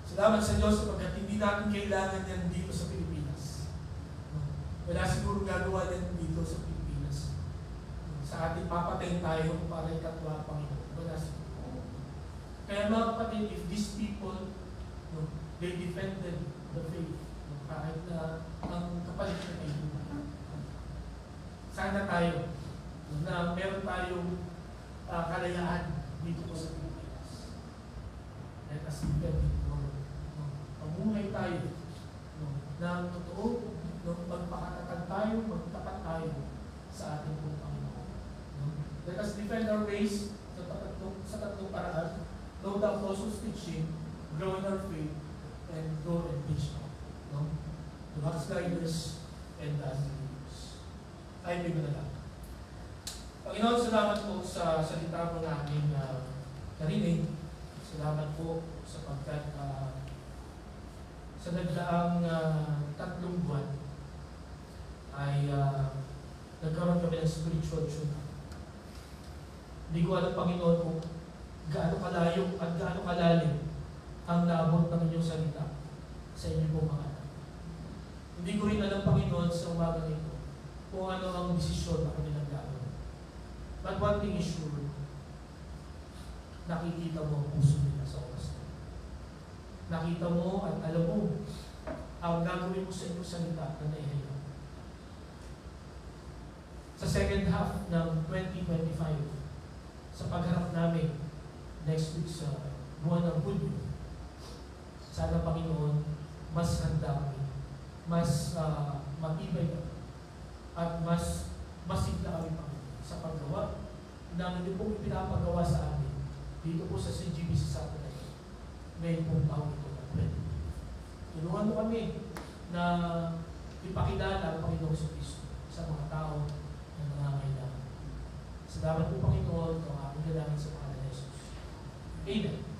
Speaker 1: Salamat sa Diyos sapagkat hindi natin kailangan yan dito sa Pilipinas. Wala siguro gagawa yan dito sa Pilipinas. Sa ating papatayin tayo para ikatwa ang Panginoon. Wala siguro. Kaya mga kapatid, if these people, they defended the faith, kahit na ang kapalit na kayo. Sana tayo, na meron tayong kalayaan dito po sa Pilipinas. Let us defend it, Lord. Pamuhay tayo ng totoo, magpakatatag tayo, magtapat tayo sa ating pong Panginoon. Let us defend our ways sa tatlong paraan. Know the apostles' teaching, grow in our faith, and go and teach now. The backsliders and the unbelievers. Tayo may manalangin. Panginoon, salamat po sa salita mo na aming narinig. Salamat po sapagkat sa nagdaang 3 buwan ay nagkaroon kami ng spiritual tune. Hindi ko alam, Panginoon, kung gaano kalayo at gaano kalalim ang naabot ng inyong salita sa inyong pong mga anak. Hindi ko rin alam, Panginoon, sa umaga nito kung ano ang desisyon na kanilang gagawin. But one thing is sure, nakikita mo ang puso nila sa oras na. Nakita mo at alam mo ang gagawin mo sa inyong salita na naihayaw. Sa second half ng 2025, sa pagharap namin next week sa buwan ng Hulyo, sana, Panginoon, mas handa kami, mas matibay kami, at mas masigla kami, Panginoon, sa paggawa ng hindi pong ipinapagawa sa amin dito po sa CGBC Saturday ngayon pong taong ito na 20. Tulungan mo kami na ipakilala ang Panginoon sa Kristo sa mga tao na nangangailangan. Salamat po, Panginoon, ang aming dalangin sa pangalan ni Jesus. Amen.